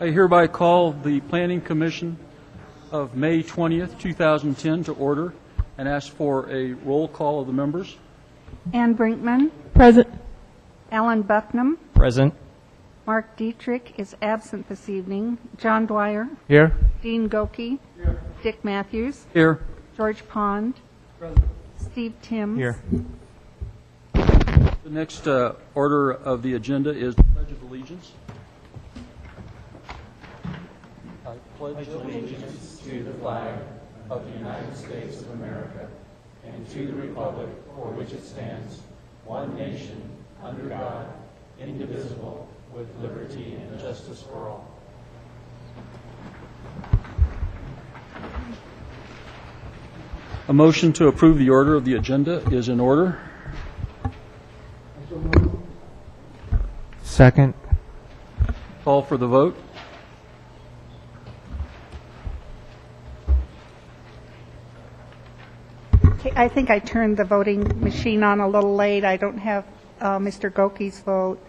I hereby call the Planning Commission of May 20th, 2010 to order and ask for a roll call of the members. Ann Brinkman. Present. Alan Bucknam. Present. Mark Dietrich is absent this evening. John Dwyer. Here. Dean Goki. Here. Dick Matthews. Here. George Pond. Steve Timms. Here. The next order of the agenda is the Pledge of Allegiance. I pledge allegiance to the flag of the United States of America and to the republic for which it stands, one nation, under God, indivisible, with liberty and justice for all. A motion to approve the order of the agenda is in order. Second. Call for the vote. Okay, I think I turned the voting machine on a little late. I don't have Mr. Goki's vote.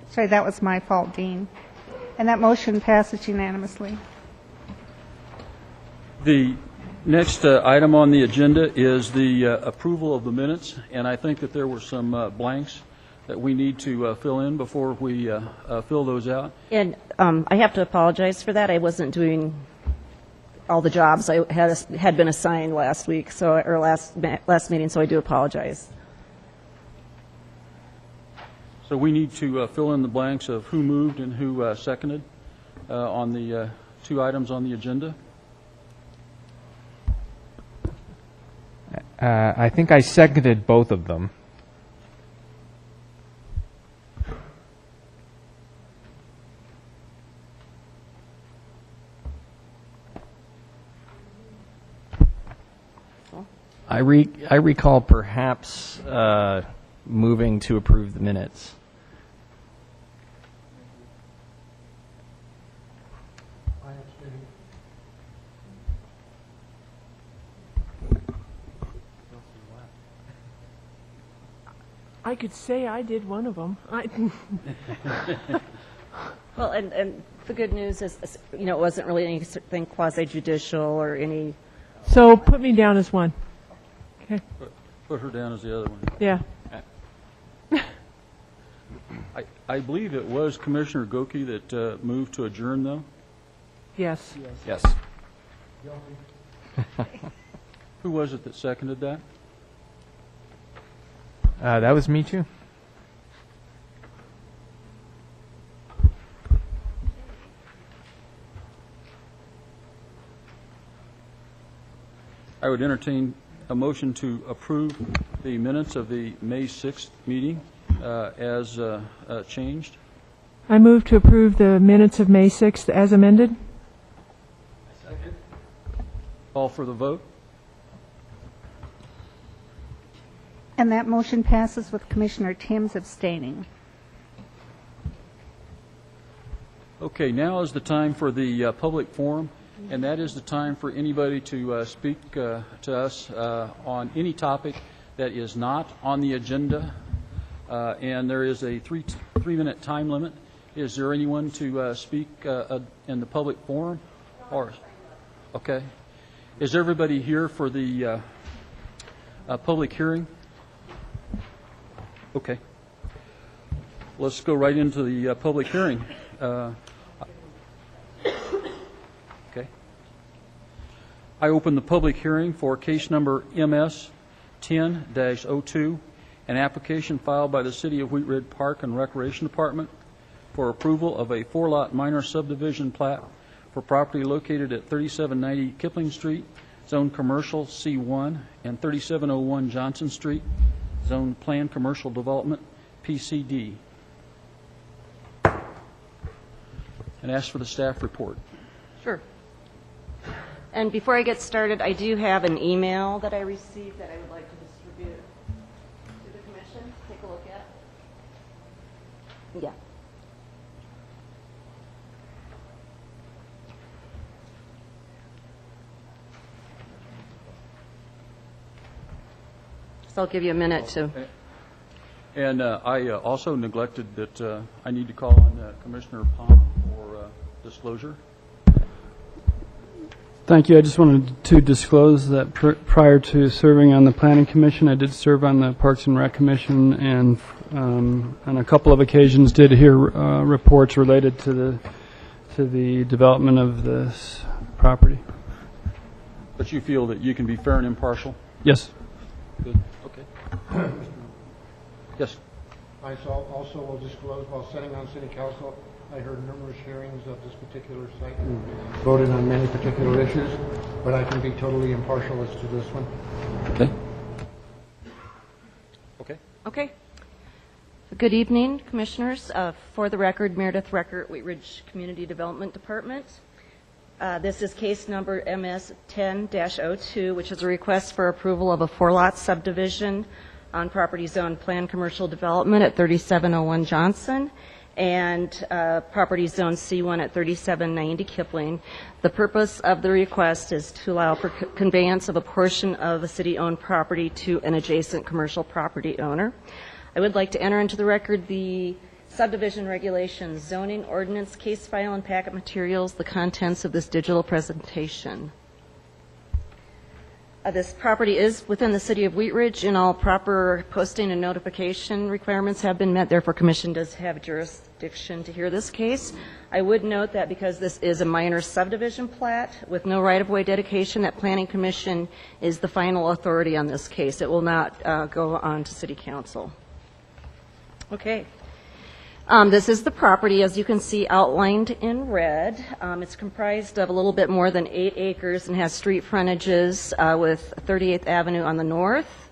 Sorry, that was my fault, Dean. And that motion passes unanimously. The next item on the agenda is the approval of the minutes, and I think that there were some blanks that we need to fill in before we fill those out. And I have to apologize for that. I wasn't doing all the jobs I had been assigned last week, or last meeting, so I do apologize. So we need to fill in the blanks of who moved and who seconded on the two items on the agenda. I think I seconded both of them. I recall perhaps moving to approve the minutes. I could say I did one of them. Well, and the good news is, it wasn't really anything quasi-judicial or any. So put me down as one. Okay. Put her down as the other one. Yeah. I believe it was Commissioner Goki that moved to adjourn, though. Yes. Yes. Who was it that seconded that? That was me too. I would entertain a motion to approve the minutes of the May 6th meeting as changed. I move to approve the minutes of May 6th as amended. Call for the vote. And that motion passes with Commissioner Timms abstaining. Okay, now is the time for the public forum, and that is the time for anybody to speak to us on any topic that is not on the agenda, and there is a three-minute time limit. Is there anyone to speak in the public forum? Or, okay. Is everybody here for the public hearing? Okay. Let's go right into the public hearing. Okay. I open the public hearing for case number MS 10-02, an application filed by the City of Wheat Ridge Park and Recreation Department for approval of a 4-lot minor subdivision plat for property located at 3790 Kipling Street, Zone Commercial C1, and 3701 Johnson Street, Zone Planned Commercial Development, PCD. And ask for the staff report. Sure. And before I get started, I do have an email that I received that I would like to distribute to the commission. Take a look at. Yeah. So I'll give you a minute to. And I also neglected that I need to call on Commissioner Pond. disclosure. Thank you. I just wanted to disclose that prior to serving on the Planning Commission, I did serve on the Parks and Rec Commission, and on a couple of occasions did hear reports related to the development of this property. But you feel that you can be fair and impartial? Yes. Good, okay. Yes. I also will disclose, while sitting on City Council, I heard numerous hearings of this particular site and voted on many particular issues, but I can be totally impartial as to this one. Okay. Okay. Okay. Good evening, Commissioners. For the record, Meredith Reckert, Wheat Ridge Community Development Department. This is case number MS 10-02, which is a request for approval of a 4-lot subdivision on property zone planned commercial development at 3701 Johnson and property zone C1 at 3790 Kipling. The purpose of the request is to allow for conveyance of a portion of the city-owned property to an adjacent commercial property owner. I would like to enter into the record the subdivision regulations, zoning ordinance, case file, and packet materials, the contents of this digital presentation. This property is within the city of Wheat Ridge, and all proper posting and notification requirements have been met. Therefore, Commission does have jurisdiction to hear this case. I would note that because this is a minor subdivision plat with no right-of-way dedication, that Planning Commission is the final authority on this case. It will not go on to City Council. Okay. This is the property, as you can see, outlined in red. It's comprised of a little bit more than 8 acres and has street frontages with 38th Avenue on the north,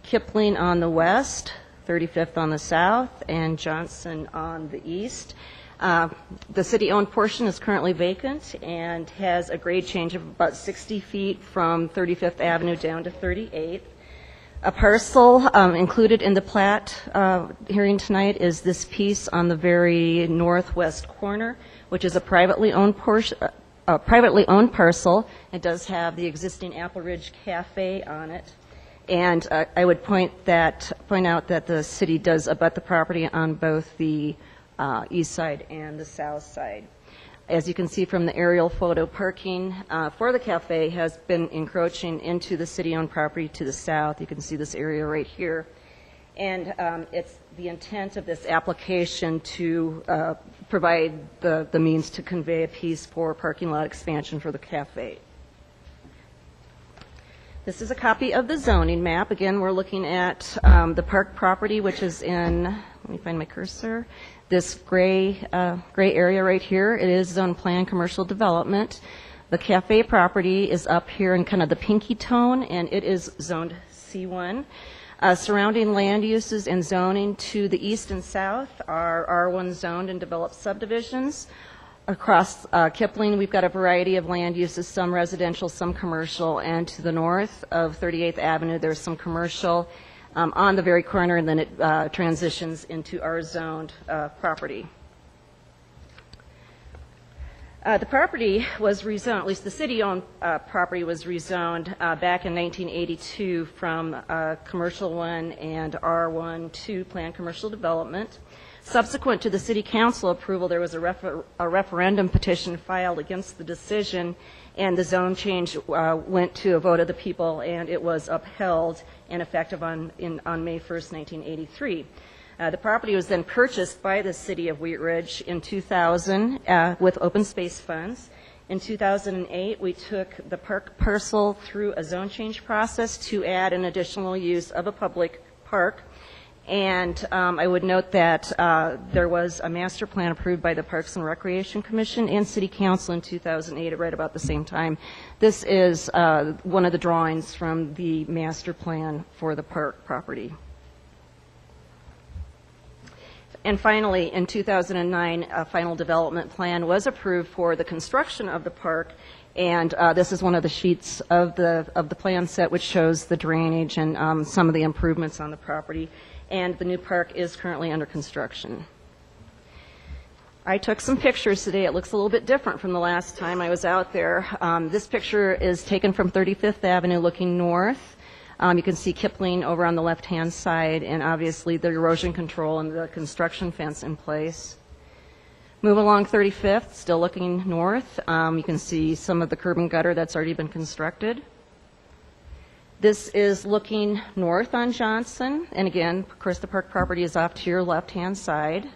Kipling on the west, 35th on the south, and Johnson on the east. The city-owned portion is currently vacant and has a grade change of about 60 feet from 35th Avenue down to 38th. A parcel included in the plat hearing tonight is this piece on the very northwest corner, which is a privately owned parcel. It does have the existing Apple Ridge Cafe on it. And I would point out that the city does abut the property on both the east side and the south side. As you can see from the aerial photo, parking for the cafe has been encroaching into the city-owned property to the south. You can see this area right here. And it's the intent of this application to provide the means to convey a piece for parking lot expansion for the cafe. This is a copy of the zoning map. Again, we're looking at the park property, which is in, let me find my cursor, this gray area right here. It is zone plan commercial development. The cafe property is up here in kind of the pinky tone, and it is zoned C1. Surrounding land uses and zoning to the east and south are R1 zoned and developed subdivisions. Across Kipling, we've got a variety of land uses, some residential, some commercial, and to the north of 38th Avenue, there's some commercial on the very corner, and then it transitions into our zoned property. The property was rezoned, at least the city-owned property was rezoned back in 1982 from Commercial 1 and R1 to Planned Commercial Development. Subsequent to the City Council approval, there was a referendum petition filed against the decision, and the zone change went to a vote of the people, and it was upheld and effective on May 1st, 1983. The property was then purchased by the City of Wheat Ridge in 2000 with open space funds. In 2008, we took the park parcel through a zone change process to add an additional use of a public park. And I would note that there was a master plan approved by the Parks and Recreation Commission and City Council in 2008 at right about the same time. This is one of the drawings from the master plan for the park property. And finally, in 2009, a final development plan was approved for the construction of the park, and this is one of the sheets of the plan set which shows the drainage and some of the improvements on the property. And the new park is currently under construction. I took some pictures today. It looks a little bit different from the last time I was out there. This picture is taken from 35th Avenue looking north. You can see Kipling over on the left-hand side, and obviously the erosion control and the construction fence in place. Move along 35th, still looking north. You can see some of the curb and gutter that's already been constructed. This is looking north on Johnson, and again, of course, the park property is off to your left-hand side.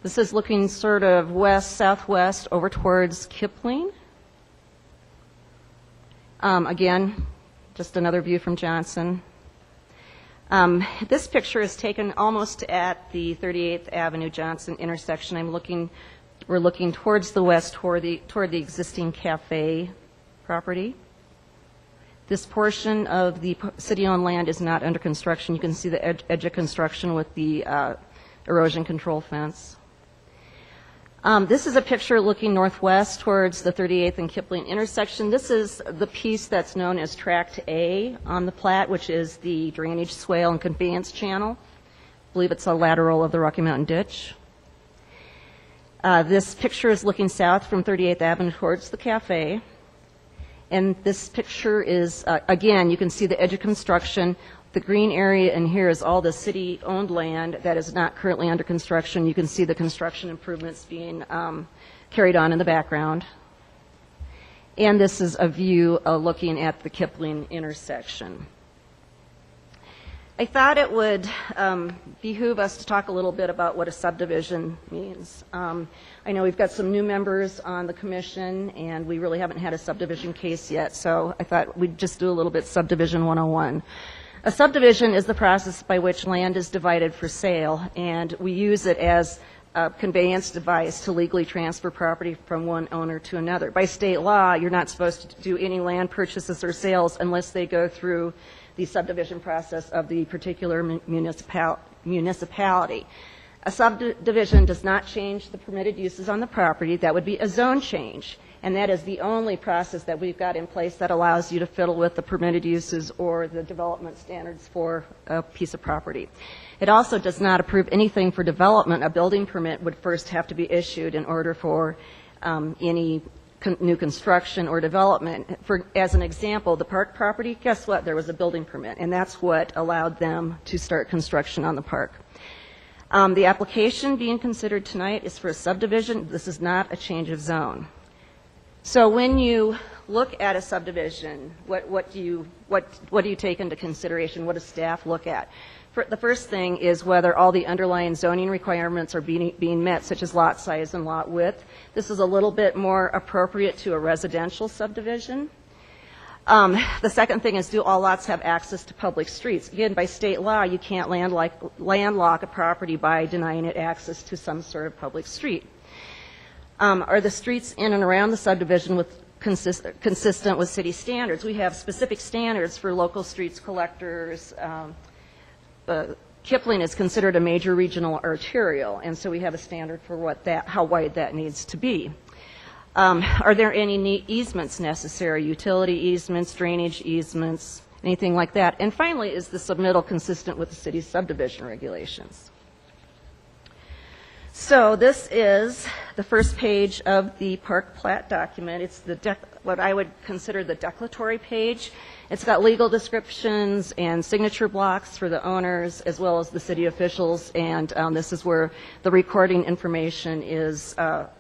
This is looking sort of west-southwest over towards Kipling. Again, just another view from Johnson. This picture is taken almost at the 38th Avenue Johnson intersection. We're looking towards the west, toward the existing cafe property. This portion of the city-owned land is not under construction. You can see the edge of construction with the erosion control fence. This is a picture looking northwest towards the 38th and Kipling intersection. This is the piece that's known as Tract A on the plat, which is the drainage swale and conveyance channel. I believe it's a lateral of the Rocky Mountain Ditch. This picture is looking south from 38th Avenue towards the cafe. And this picture is, again, you can see the edge of construction. The green area in here is all the city-owned land that is not currently under construction. You can see the construction improvements being carried on in the background. And this is a view looking at the Kipling intersection. I thought it would behoove us to talk a little bit about what a subdivision means. I know we've got some new members on the commission, and we really haven't had a subdivision case yet, so I thought we'd just do a little bit Subdivision 101. A subdivision is the process by which land is divided for sale, and we use it as a conveyance device to legally transfer property from one owner to another. By state law, you're not supposed to do any land purchases or sales unless they go through the subdivision process of the particular municipality. A subdivision does not change the permitted uses on the property. That would be a zone change, and that is the only process that we've got in place that allows you to fiddle with the permitted uses or the development standards for a piece of property. It also does not approve anything for development. A building permit would first have to be issued in order for any new construction or development. As an example, the park property, guess what? There was a building permit, and that's what allowed them to start construction on the park. The application being considered tonight is for a subdivision. This is not a change of zone. So when you look at a subdivision, what do you take into consideration? What does staff look at? The first thing is whether all the underlying zoning requirements are being met, such as lot size and lot width. This is a little bit more appropriate to a residential subdivision. The second thing is, do all lots have access to public streets? Again, by state law, you can't landlock a property by denying it access to some sort of public street. Are the streets in and around the subdivision consistent with city standards? We have specific standards for local streets collectors. Kipling is considered a major regional arterial, and so we have a standard for how wide that needs to be. Are there any easements necessary, utility easements, drainage easements, anything like that? And finally, is the submittal consistent with the city's subdivision regulations? So this is the first page of the park plat document. It's what I would consider the declaratory page. It's got legal descriptions and signature blocks for the owners as well as the city officials, and this is where the recording information is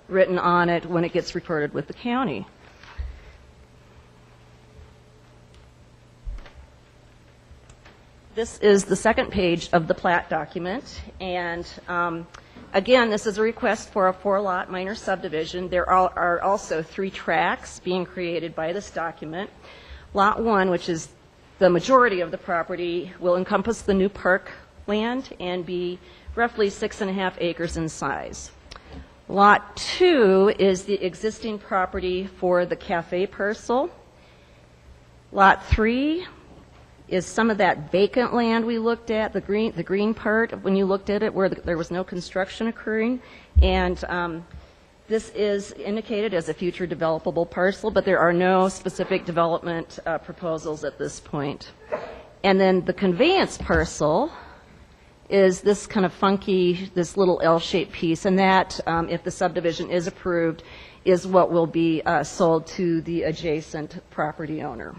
written on it when it gets recorded with the county. This is the second page of the plat document, and again, this is a request for a 4-lot minor subdivision. There are also 3 tracts being created by this document. Lot 1, which is the majority of the property, will encompass the new park land and be roughly 6.5 acres in size. Lot 2 is the existing property for the cafe parcel. Lot 3 is some of that vacant land we looked at, the green part when you looked at it where there was no construction occurring. And this is indicated as a future developable parcel, but there are no specific development proposals at this point. And then the conveyance parcel is this kind of funky, this little L-shaped piece, and that, if the subdivision is approved, is what will be sold to the adjacent property owner.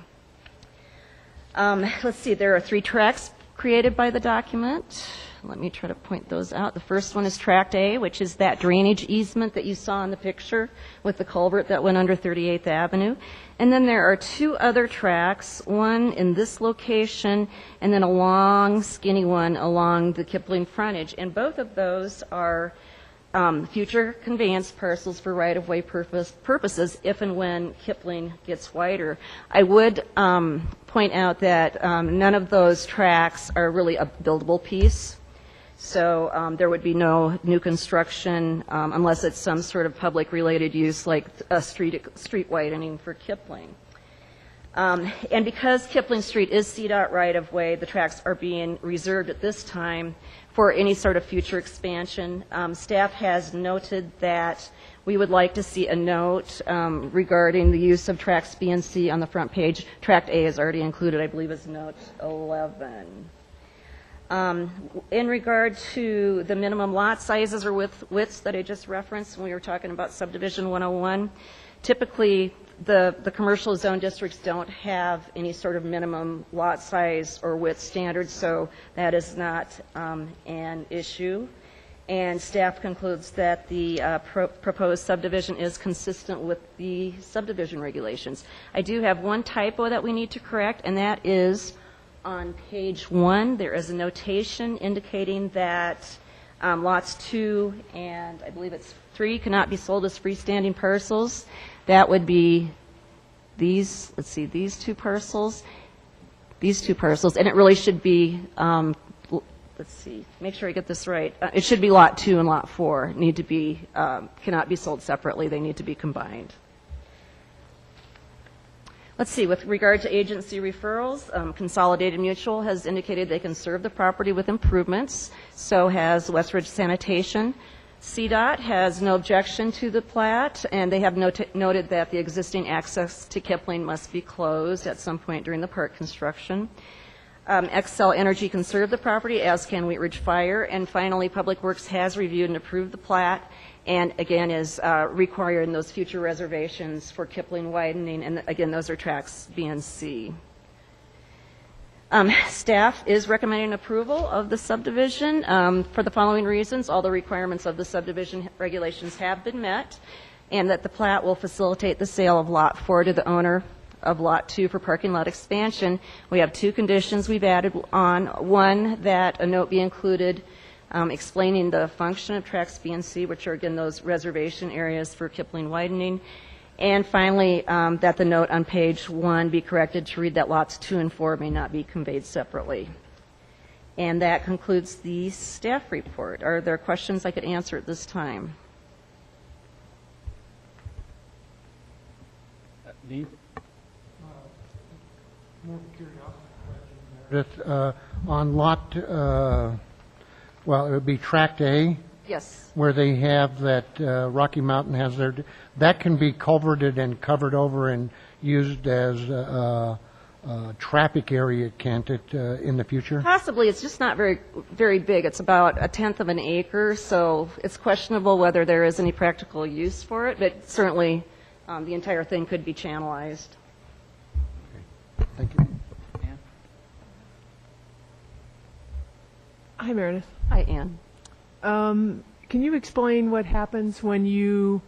Let's see, there are 3 tracts created by the document. Let me try to point those out. The first one is Tract A, which is that drainage easement that you saw in the picture with the culvert that went under 38th Avenue. And then there are two other tracts, one in this location and then a long, skinny one along the Kipling frontage. And both of those are future conveyance parcels for right-of-way purposes if and when Kipling gets wider. I would point out that none of those tracts are really a buildable piece, so there would be no new construction unless it's some sort of public-related use like a street widening for Kipling. And because Kipling Street is CDOT right-of-way, the tracts are being reserved at this time for any sort of future expansion. Staff has noted that we would like to see a note regarding the use of tracts B and C on the front page. Tract A is already included, I believe, as note 11. In regard to the minimum lot sizes or widths that I just referenced when we were talking about subdivision 101, typically the commercial zone districts don't have any sort of minimum lot size or width standards, so that is not an issue. And staff concludes that the proposed subdivision is consistent with the subdivision regulations. I do have one typo that we need to correct, and that is on page 1. There is a notation indicating that lots 2 and I believe it's 3 cannot be sold as freestanding parcels. That would be these, let's see, these two parcels, and it really should be, let's see, make sure I get this right. It should be lot 2 and lot 4 need to be, cannot be sold separately. They need to be combined. Let's see, with regard to agency referrals, Consolidated Mutual has indicated they can serve the property with improvements. So has Westridge Sanitation. CDOT has no objection to the plat, and they have noted that the existing access to Kipling must be closed at some point during the park construction. Xcel Energy can serve the property, as can Wheat Ridge Fire. And finally, Public Works has reviewed and approved the plat, and again is requiring those future reservations for Kipling widening. And again, those are tracts B and C. Staff is recommending approval of the subdivision for the following reasons. All the requirements of the subdivision regulations have been met, and that the plat will facilitate the sale of Lot 4 to the owner of Lot 2 for parking lot expansion. We have two conditions we've added on. One, that a note be included explaining the function of tracts B and C, which are, again, those reservation areas for Kipling widening. And finally, that the note on page 1 be corrected to read that lots 2 and 4 may not be conveyed separately. And that concludes the staff report. Are there questions I could answer at this time? Dean? More curiosity question. On lot, well, it would be Tract A, Yes. where they have that Rocky Mountain has their, that can be culverted and covered over and used as a traffic area, can't it, in the future? Possibly. It's just not very big. It's about 1/10 of an acre, so it's questionable whether there is any practical use for it, but certainly the entire thing could be channelized. Thank you. Hi, Meredith. Hi, Ann. Can you explain what happens when you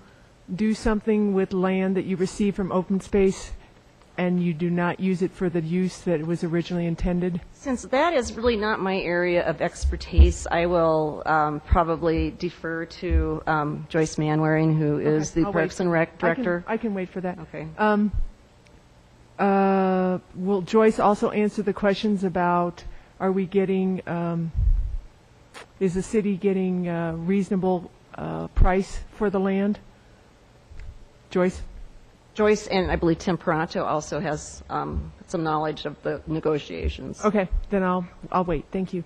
do something with land that you receive from open space and you do not use it for the use that it was originally intended? Since that is really not my area of expertise, I will probably defer to Joyce Manwaring, who is the I'll Parks wait. and Rec Director. I can wait for that. Okay. Will Joyce also answer the questions about, are we getting, is the city getting a reasonable price for the land? Joyce? Joyce and I believe Tim Peranto also has some knowledge of the negotiations. Okay, then I'll wait. Thank you.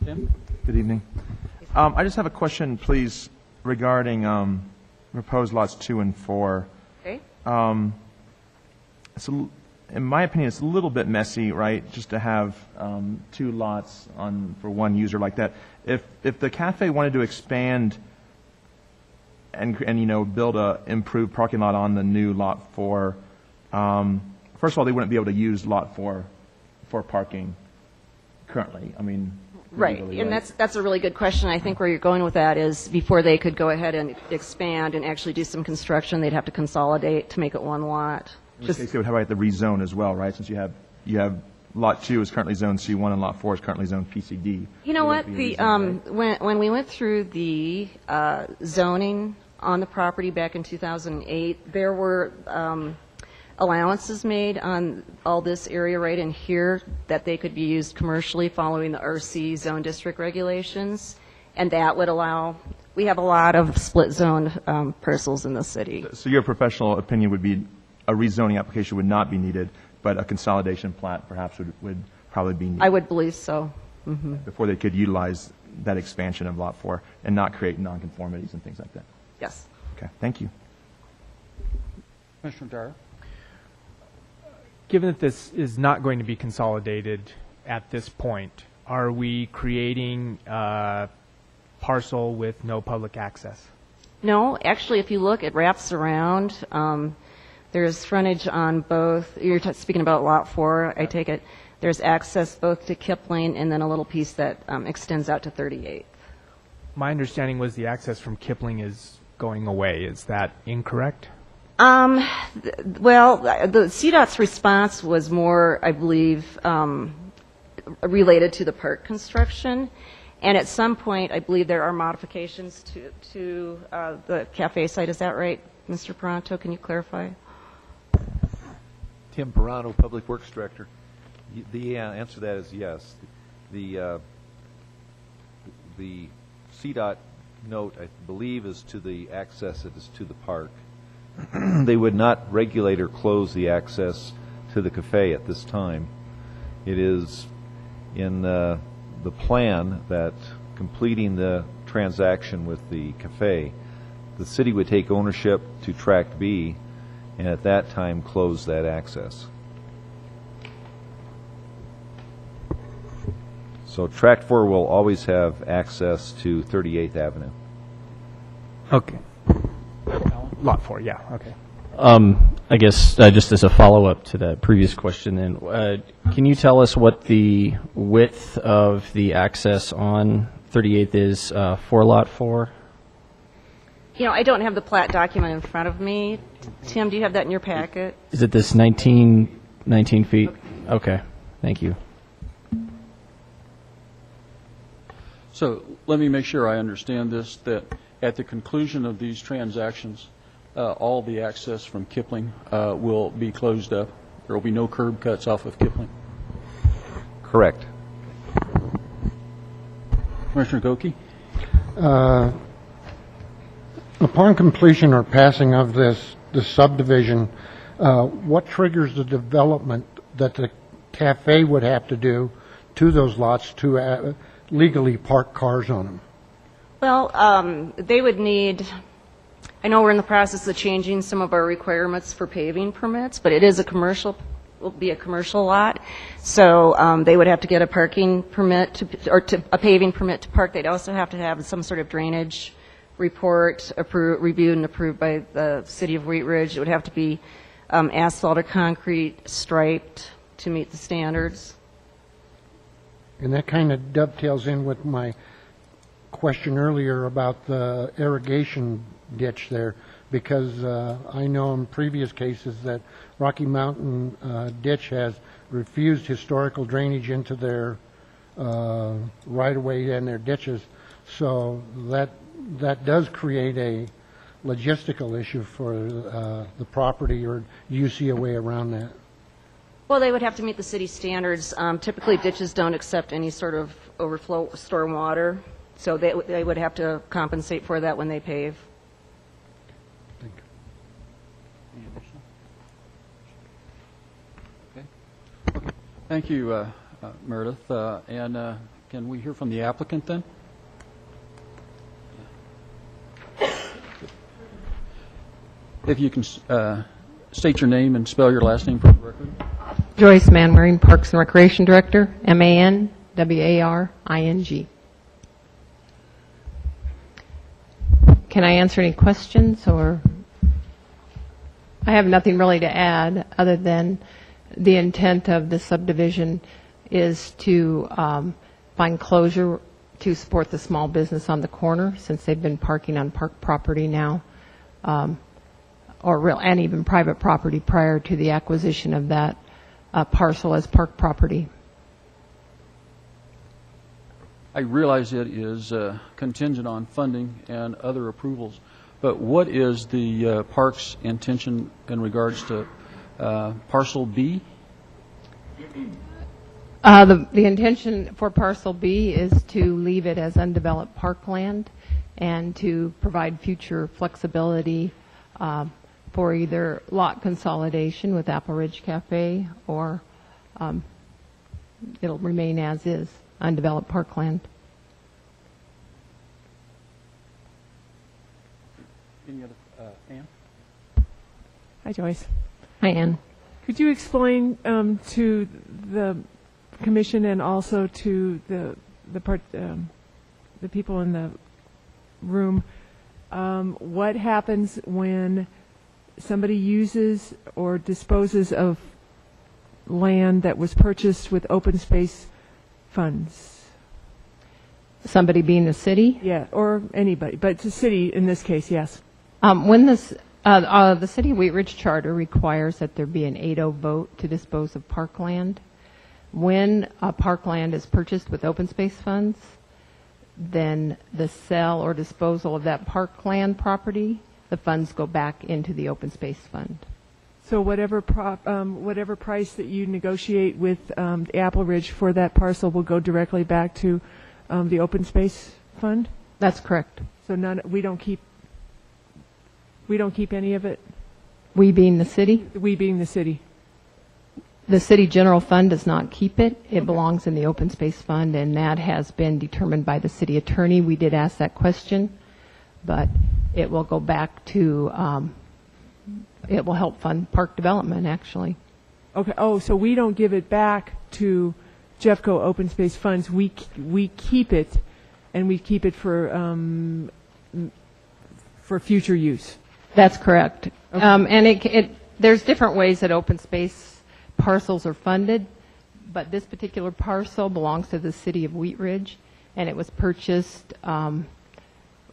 Tim? Good evening. I just have a question, please, regarding proposed lots 2 and 4. Okay. So, in my opinion, it's a little bit messy, right, just to have 2 lots for one user like that. If the cafe wanted to expand and build a improved parking lot on the new lot 4, first of all, they wouldn't be able to use lot 4 for parking currently? I mean, Right, legally, and that's a really good question. I think where you're going with that is before they could go ahead and expand and actually do some construction, they'd have to consolidate to make it one lot. In this case, they would have to rezone as well, right? Since you have Lot 2 is currently Zone C1 and Lot 4 is currently Zone PCD. You know what? It would be a rezone, right? When we went through the zoning on the property back in 2008, there were allowances made on all this area right in here that they could be used commercially following the RC zone district regulations, and that would allow. We have a lot of split zone parcels in the city. So your professional opinion would be a rezoning application would not be needed, but a consolidation plat perhaps would probably be needed I would believe so. before they could utilize that expansion of Lot 4 and not create nonconformities and things like that. Yes. Okay, thank you. Commissioner Dyer? Given that this is not going to be consolidated at this point, are we creating a parcel with no public access? No, actually, if you look, it wraps around. There's frontage on both. You're speaking about Lot 4, I take it. There's access both to Kipling and then a little piece that extends out to 38th. My understanding was the access from Kipling is going away. Is that incorrect? Well, the CDOT's response was more, I believe, related to the park construction. And at some point, I believe there are modifications to the cafe site. Is that right, Mr. Peranto? Can you clarify? Tim Peranto, Public Works Director. The answer to that is yes. The CDOT note, I believe, is to the access that is to the park. They would not regulate or close the access to the cafe at this time. It is in the plan that completing the transaction with the cafe, the city would take ownership to Tract B and at that time close that access. So Tract 4 will always have access to 38th Avenue. Okay. Lot 4, yeah, okay. I guess just as a follow-up to that previous question, then, can you tell us what the width of the access on 38th is for Lot 4? You know, I don't have the plat document in front of me. Tim, do you have that in your packet? Is it this 19 feet? Okay, thank you. So let me make sure I understand this, that at the conclusion of these transactions, all the access from Kipling will be closed up. There will be no curb cuts off of Kipling. Correct. Commissioner Goki? Upon completion or passing of this subdivision, what triggers the development that the cafe would have to do to those lots to legally park cars on them? Well, they would need, I know we're in the process of changing some of our requirements for paving permits, but it is will be a commercial lot. So they would have to get a parking permit or a paving permit to park. They'd also have to have some sort of drainage report reviewed and approved by the city of Wheat Ridge. It would have to be asphalt or concrete striped to meet the standards. And that kind of dovetails in with my question earlier about the irrigation ditch there, because I know in previous cases that Rocky Mountain Ditch has refused historical drainage into their right-of-way and their ditches. So that does create a logistical issue for the property, or do you see a way around that? Well, they would have to meet the city standards. Typically, ditches don't accept any sort of overflow storm water, so they would have to compensate for that when they pave. Thank you. Okay. Thank you, Meredith. And can we hear from the applicant then? If you can state your name and spell your last name for the record. Joyce Manwaring, Parks and Recreation Director, Manwaring. Can I answer any questions, or? I have nothing really to add other than the intent of the subdivision is to find closure to support the small business on the corner, since they've been parking on park property now, and even private property prior to the acquisition of that parcel as park property. I realize it is contingent on funding and other approvals, but what is the park's intention in regards to parcel B? The intention for parcel B is to leave it as undeveloped parkland and to provide future flexibility for either lot consolidation with Apple Ridge Cafe, or it'll remain as is, undeveloped parkland. Any other, Ann? Hi, Joyce. Hi, Ann. Could you explain to the commission and also to the people in the room what happens when somebody uses or disposes of land that was purchased with open space funds? Somebody being the city? Yeah, or anybody, but it's the city in this case, yes. When this, the City of Wheat Ridge Charter requires that there be an 8-0 vote to dispose of parkland. When parkland is purchased with open space funds, then the sale or disposal of that parkland property, the funds go back into the open space fund. So whatever price that you negotiate with Apple Ridge for that parcel will go directly back to the open space fund? That's correct. So we don't keep any of it? We being the city? We being the city. The city general fund does not keep it. It belongs in the open space fund, and that has been determined by the city attorney. We did ask that question, but it will go back to, it will help fund park development, actually. Okay. Oh, so we don't give it back to Jeffco open space funds. We keep it, and we keep it for future use. That's correct. Okay. And there's different ways that open space parcels are funded, but this particular parcel belongs to the City of Wheat Ridge, and it was purchased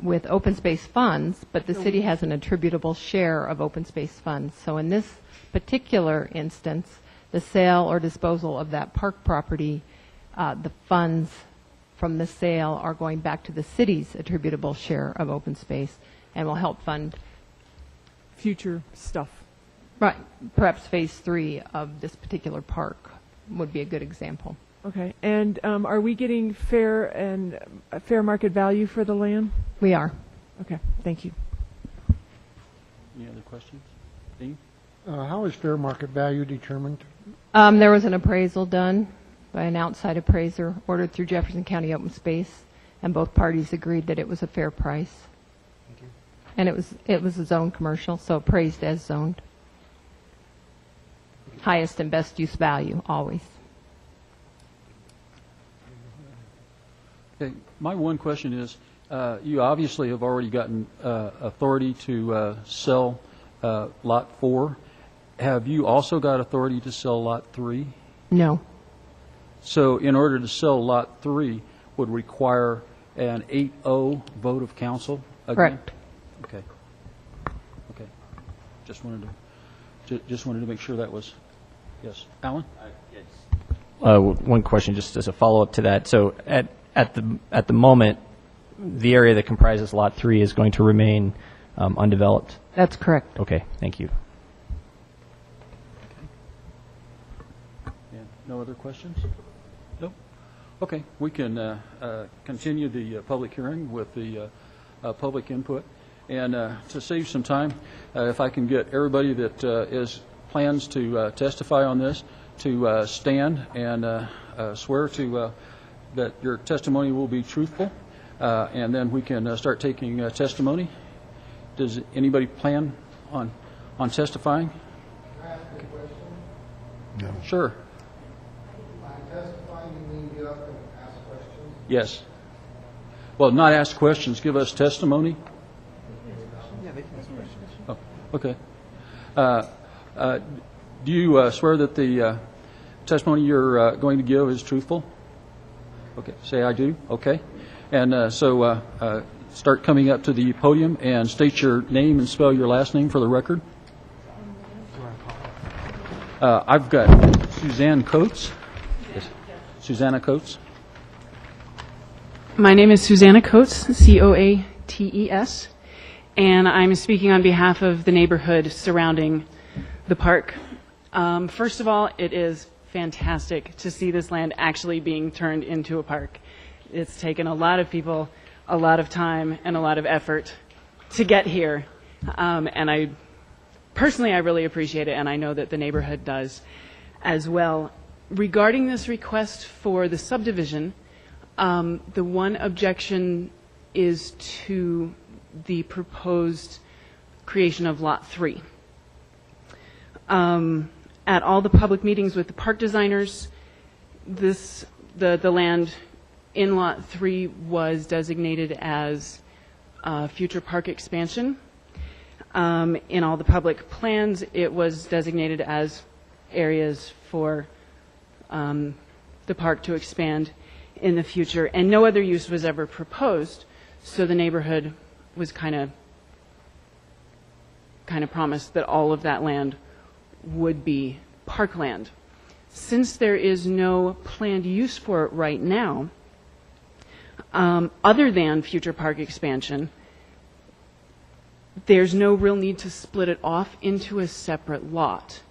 with open space funds, but the city has an attributable share of open space funds. So in this particular instance, the sale or disposal of that park property, the funds from the sale are going back to the city's attributable share of open space and will help fund future stuff. Right. Perhaps phase 3 of this particular park would be a good example. Okay. And are we getting fair market value for the land? We are. Okay. Thank you. Any other questions? Dean? How is fair market value determined? There was an appraisal done by an outside appraiser ordered through Jefferson County Open Space, and both parties agreed that it was a fair price. Thank you. And it was a zone commercial, so appraised as zoned. Highest and best use value, always. Okay, my one question is, you obviously have already gotten authority to sell Lot 4. Have you also got authority to sell Lot 3? No. So in order to sell Lot 3 would require an 8-0 vote of council again? Correct. Okay. Okay. Just wanted to make sure that was, yes. Alan? One question just as a follow-up to that. So at the moment, the area that comprises Lot 3 is going to remain undeveloped? That's correct. Okay, thank you. Yeah, no other questions? Nope. Okay, we can continue the public hearing with the public input. And to save some time, if I can get everybody that plans to testify on this to stand and swear to that your testimony will be truthful, and then we can start taking testimony. Does anybody plan on testifying? Can I ask a question? No. Sure. By testifying, you mean get up and ask questions? Yes. Well, not ask questions, give us testimony. Yeah, they can ask questions. Oh, okay. Do you swear that the testimony you're going to give is truthful? Okay, say I do. Okay. And so start coming up to the podium and state your name and spell your last name for the record. I've got Suzanne Coates. Yes. Susanna Coates. My name is Susanna Coates, Coates, and I'm speaking on behalf of the neighborhood surrounding the park. First of all, it is fantastic to see this land actually being turned into a park. It's taken a lot of people, a lot of time, and a lot of effort to get here. And I really appreciate it, and I know that the neighborhood does as well. Regarding this request for the subdivision, the one objection is to the proposed creation of Lot 3. At all the public meetings with the park designers, the land in Lot 3 was designated as future park expansion. In all the public plans, it was designated as areas for the park to expand in the future, and no other use was ever proposed, so the neighborhood was kind of promised that all of that land would be parkland. Since there is no planned use for it right now, other than future park expansion, there's no real need to split it off into a separate lot.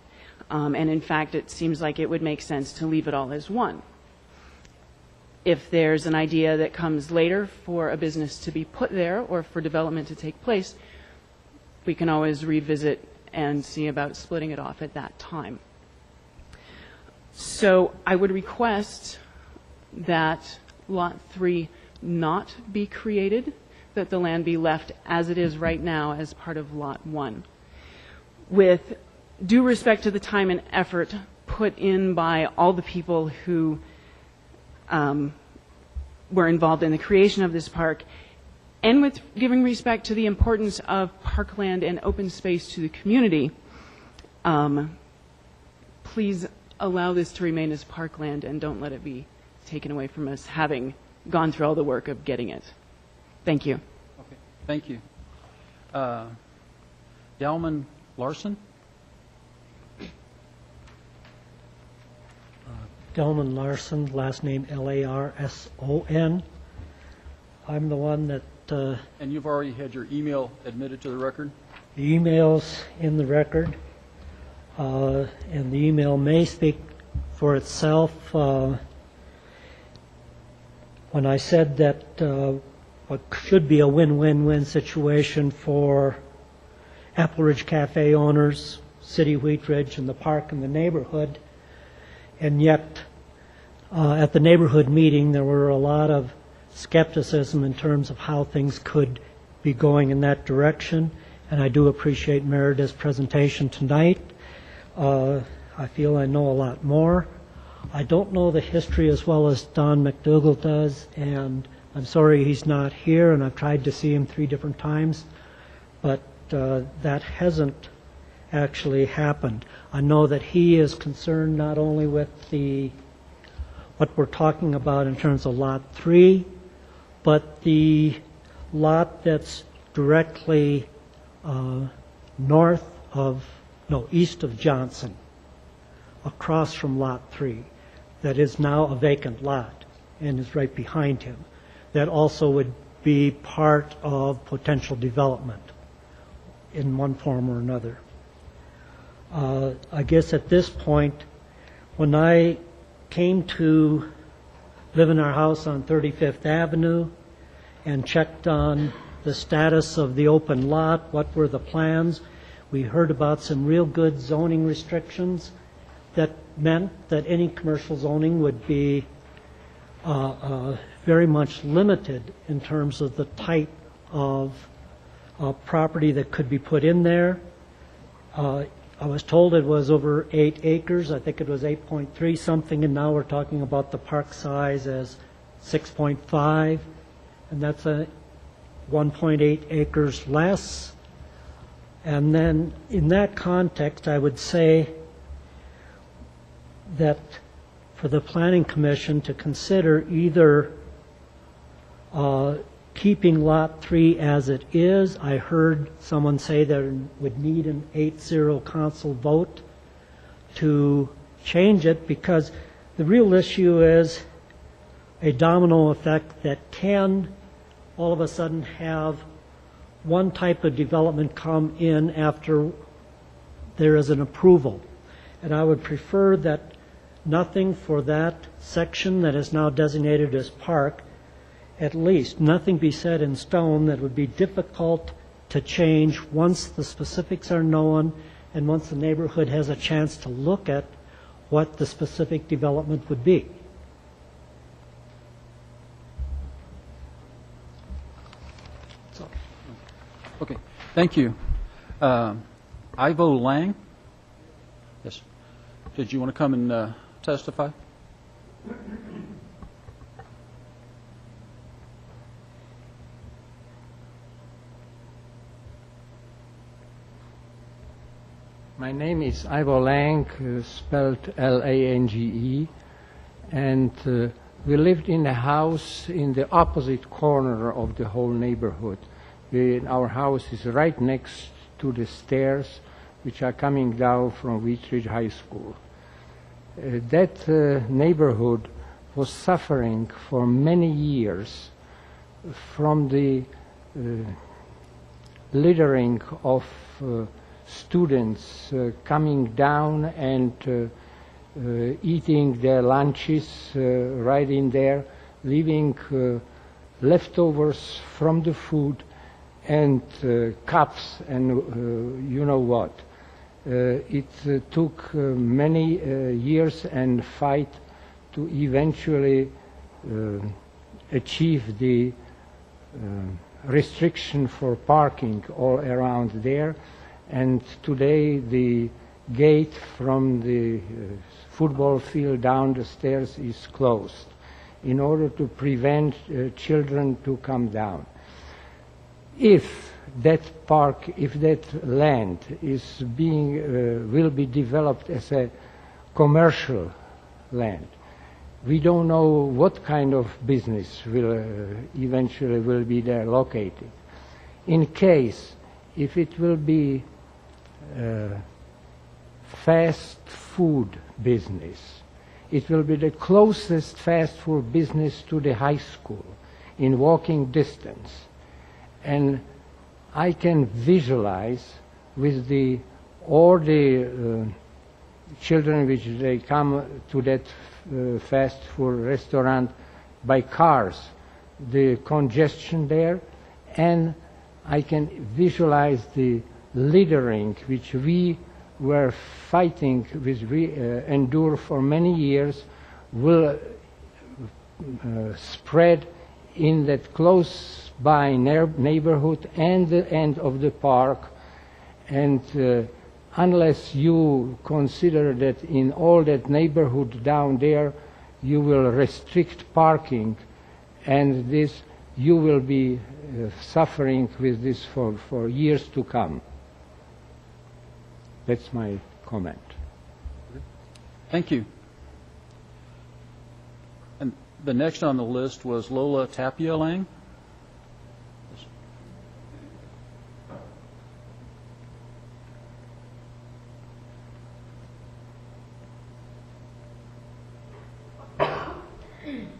And in fact, it seems like it would make sense to leave it all as one. If there's an idea that comes later for a business to be put there or for development to take place, we can always revisit and see about splitting it off at that time. So I would request that Lot 3 not be created, that the land be left as it is right now as part of Lot 1. With due respect to the time and effort put in by all the people who were involved in the creation of this park, and with giving respect to the importance of parkland and open space to the community, please allow this to remain as parkland and don't let it be taken away from us having gone through all the work of getting it. Thank you. Okay, thank you. Dalman Larson? Delman Larson, last name Larson. I'm the one that... and you've already had your email admitted to the record? The email's in the record, and the email may speak for itself. When I said that what should be a win-win-win situation for Apple Ridge Cafe owners, City of Wheat Ridge, and the park and the neighborhood, and yet at the neighborhood meeting there were a lot of skepticism in terms of how things could be going in that direction, and I do appreciate Merida's presentation tonight. I feel I know a lot more. I don't know the history as well as Don McDougall does, and I'm sorry he's not here, and I've tried to see him 3 different times, but that hasn't actually happened. I know that he is concerned not only with what we're talking about in terms of Lot 3, but the lot that's directly east of Johnson, across from Lot 3, that is now a vacant lot and is right behind him. That also would be part of potential development in one form or another. I guess at this point, when I came to live in our house on 35th Avenue and checked on the status of the open lot, what were the plans, we heard about some real good zoning restrictions that meant that any commercial zoning would be very much limited in terms of the type of property that could be put in there. I was told it was over 8 acres. I think it was 8.3 something, and now we're talking about the park size as 6.5, and that's a 1.8 acres less. And then in that context, I would say that for the Planning Commission to consider either keeping Lot 3 as it is. I heard someone say there would need an 8-0 council vote to change it, because the real issue is a domino effect that can all of a sudden have one type of development come in after there is an approval. And I would prefer that nothing for that section that is now designated as park, at least nothing be set in stone that would be difficult to change once the specifics are known and once the neighborhood has a chance to look at what the specific development would be. Okay, thank you. Ivo Lang? Yes. Did you want to come and testify? My name is Ivo Lang, spelled L-A-N-G-E, and we lived in a house in the opposite corner of the whole neighborhood. Our house is right next to the stairs which are coming down from Wheat Ridge High School. That neighborhood was suffering for many years from the littering of students coming down and eating their lunches right in there, leaving leftovers from the food and cups and you know what. It took many years and fight to eventually achieve the restriction for parking all around there. And today the gate from the football field down the stairs is closed in order to prevent children to come down. If that park, if that land is being, will be developed as a commercial land, we don't know what kind of business will eventually will be there located. In case, if it will be fast food business, it will be the closest fast food business to the high school in walking distance. And I can visualize with all the children which they come to that fast food restaurant by cars, the congestion there, and I can visualize the littering which we were fighting, which we endure for many years, will spread in that close by neighborhood and the end of the park. And unless you consider that in all that neighborhood down there you will restrict parking, and this you will be suffering with this for years to come. That's my comment. Thank you. And the next on the list was Lola Tapia Lang.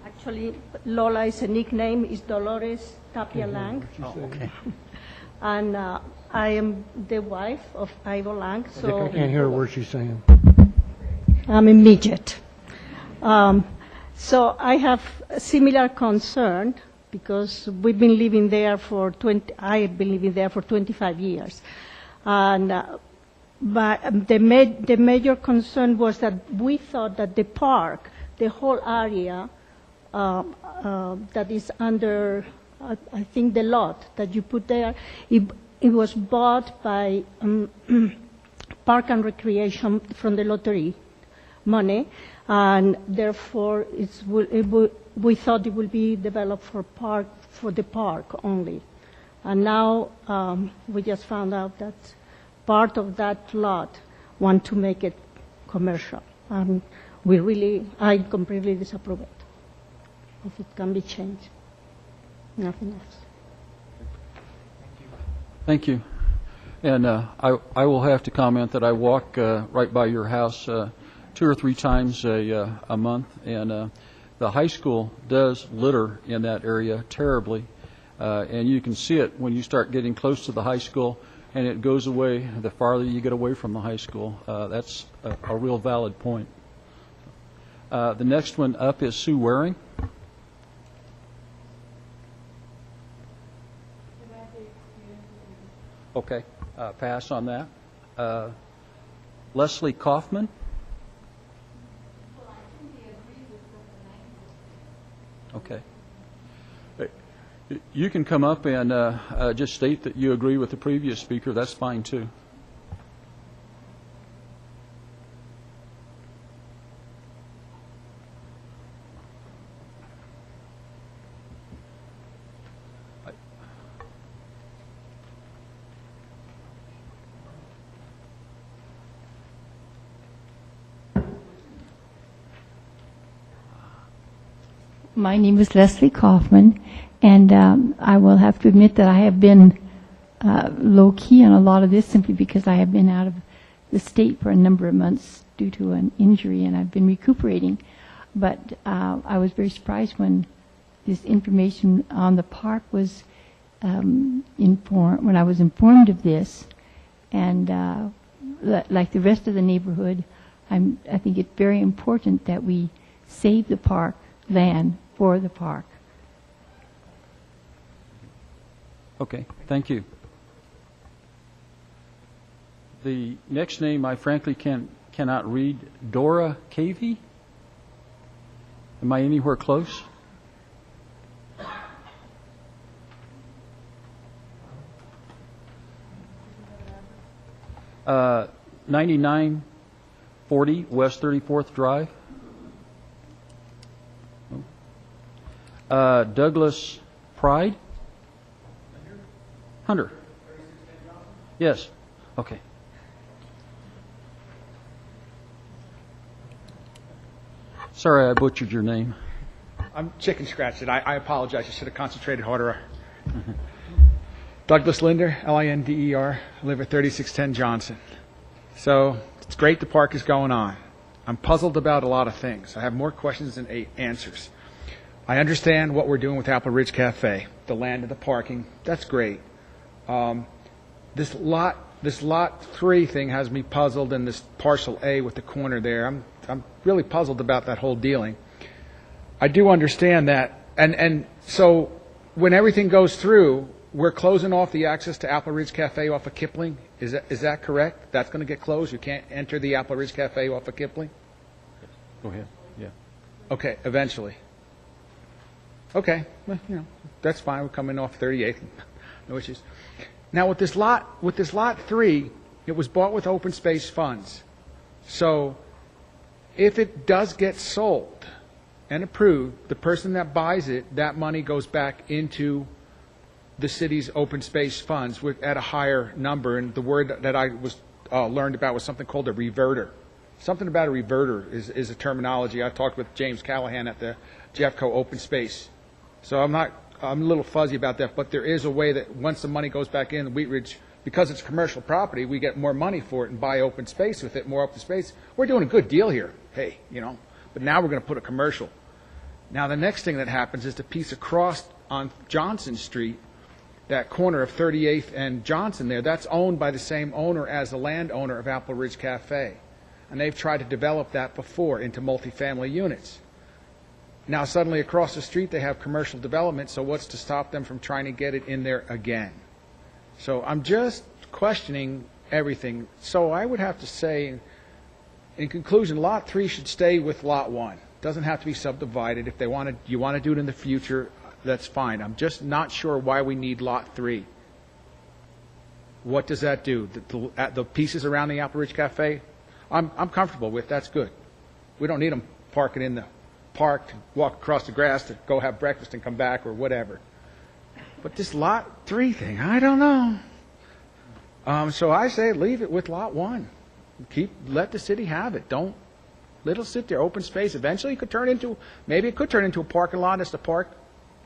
Actually, Lola is a nickname, is Dolores Tapia Lang. Oh, okay. And I am the wife of Ivo Lang. So I can't hear a word she's saying. I'm a midget. So I have a similar concern because we've been living there for I have been living there for 25 years. And but the major concern was that we thought that the park, the whole area that is under, I think, the lot that you put there, it was bought by Park and Recreation from the lottery money, and therefore we thought it would be developed for the park only. And now we just found out that part of that lot want to make it commercial. I completely disapprove it. If it can be changed, nothing else. Thank you. And I will have to comment that I walk right by your house 2 or 3 times a month, and the high school does litter in that area terribly, and you can see it when you start getting close to the high school, and it goes away the farther you get away from the high school. That's a real valid point. The next one up is Sue Waring. Okay, pass on that. Leslie Kaufman. Okay. You can come up and just state that you agree with the previous speaker. That's fine, too. My name is Leslie Kaufman, and I will have to admit that I have been low-key on a lot of this simply because I have been out of the state for a number of months due to an injury, and I've been recuperating. But I was very surprised when this information on the park was when I was informed of this. And like the rest of the neighborhood, I think it's very important that we save the park land for the park. Okay, thank you. The next name I frankly cannot read. Dora Cavey? Am I anywhere close? Uh, 9940 West 34th Drive. Douglas Pride? Hunter? Yes. Okay. Sorry I butchered your name. I'm chicken scratched it. I apologize. I should have concentrated harder. Douglas Linder, Linder. I live at 3610 Johnson. So it's great the park is going on. I'm puzzled about a lot of things. I have more questions than answers. I understand what we're doing with Apple Ridge Cafe, the land and the parking. That's great. This lot 3 thing has me puzzled, and this parcel A with the corner there. I'm really puzzled about that whole dealing. I do understand that, and so when everything goes through, we're closing off the access to Apple Ridge Cafe off of Kipling. Is that correct? That's going to get closed. You can't enter the Apple Ridge Cafe off of Kipling. Go ahead. Yeah. Okay. Eventually. Okay, well, that's fine. We're coming off 38th. No issues. Now with this lot 3, it was bought with open space funds. So if it does get sold and approved, the person that buys it, that money goes back into the city's open space funds at a higher number. And the word that I was learned about was something called a reverter. Something about a reverter is a terminology. I talked with James Callahan at the Jeffco Open Space. So I'm a little fuzzy about that, but there is a way that once the money goes back in, Wheat Ridge, because it's commercial property, we get more money for it and buy open space with it, more open space. We're doing a good deal here, hey, but now we're going to put a commercial. Now the next thing that happens is the piece across on Johnson Street, that corner of 38th and Johnson there, that's owned by the same owner as the landowner of Apple Ridge Cafe. And they've tried to develop that before into multifamily units. Now suddenly across the street they have commercial development, so what's to stop them from trying to get it in there again? So I'm just questioning everything. So I would have to say, in conclusion, Lot 3 should stay with Lot 1. Doesn't have to be subdivided. If you want to do it in the future, that's fine. I'm just not sure why we need Lot 3. What does that do? The pieces around the Apple Ridge Cafe, I'm comfortable with. That's good. We don't need them parking in the park to walk across the grass to go have breakfast and come back or whatever. But this Lot 3 thing, I don't know. So I say leave it with Lot 1. Let the city have it. Don't Let it sit there, open space. Eventually, it could turn into a parking lot as the park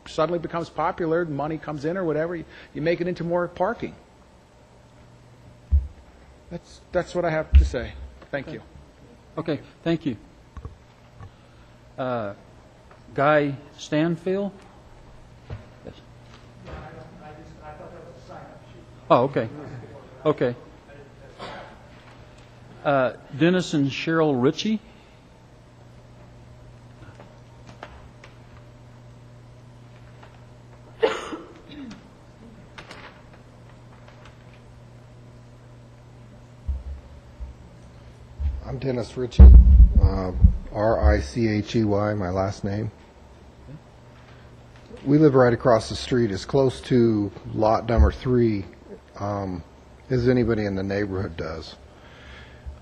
suddenly becomes popular, money comes in or whatever. You make it into more parking. That's what I have to say. Thank you. Okay, thank you. Guy Stanfield? Yes. Oh, okay. Okay. Dennis and Cheryl Ritchie? I'm Dennis Ritchie, Richey, my last name. We live right across the street, as close to lot number 3 as anybody in the neighborhood does.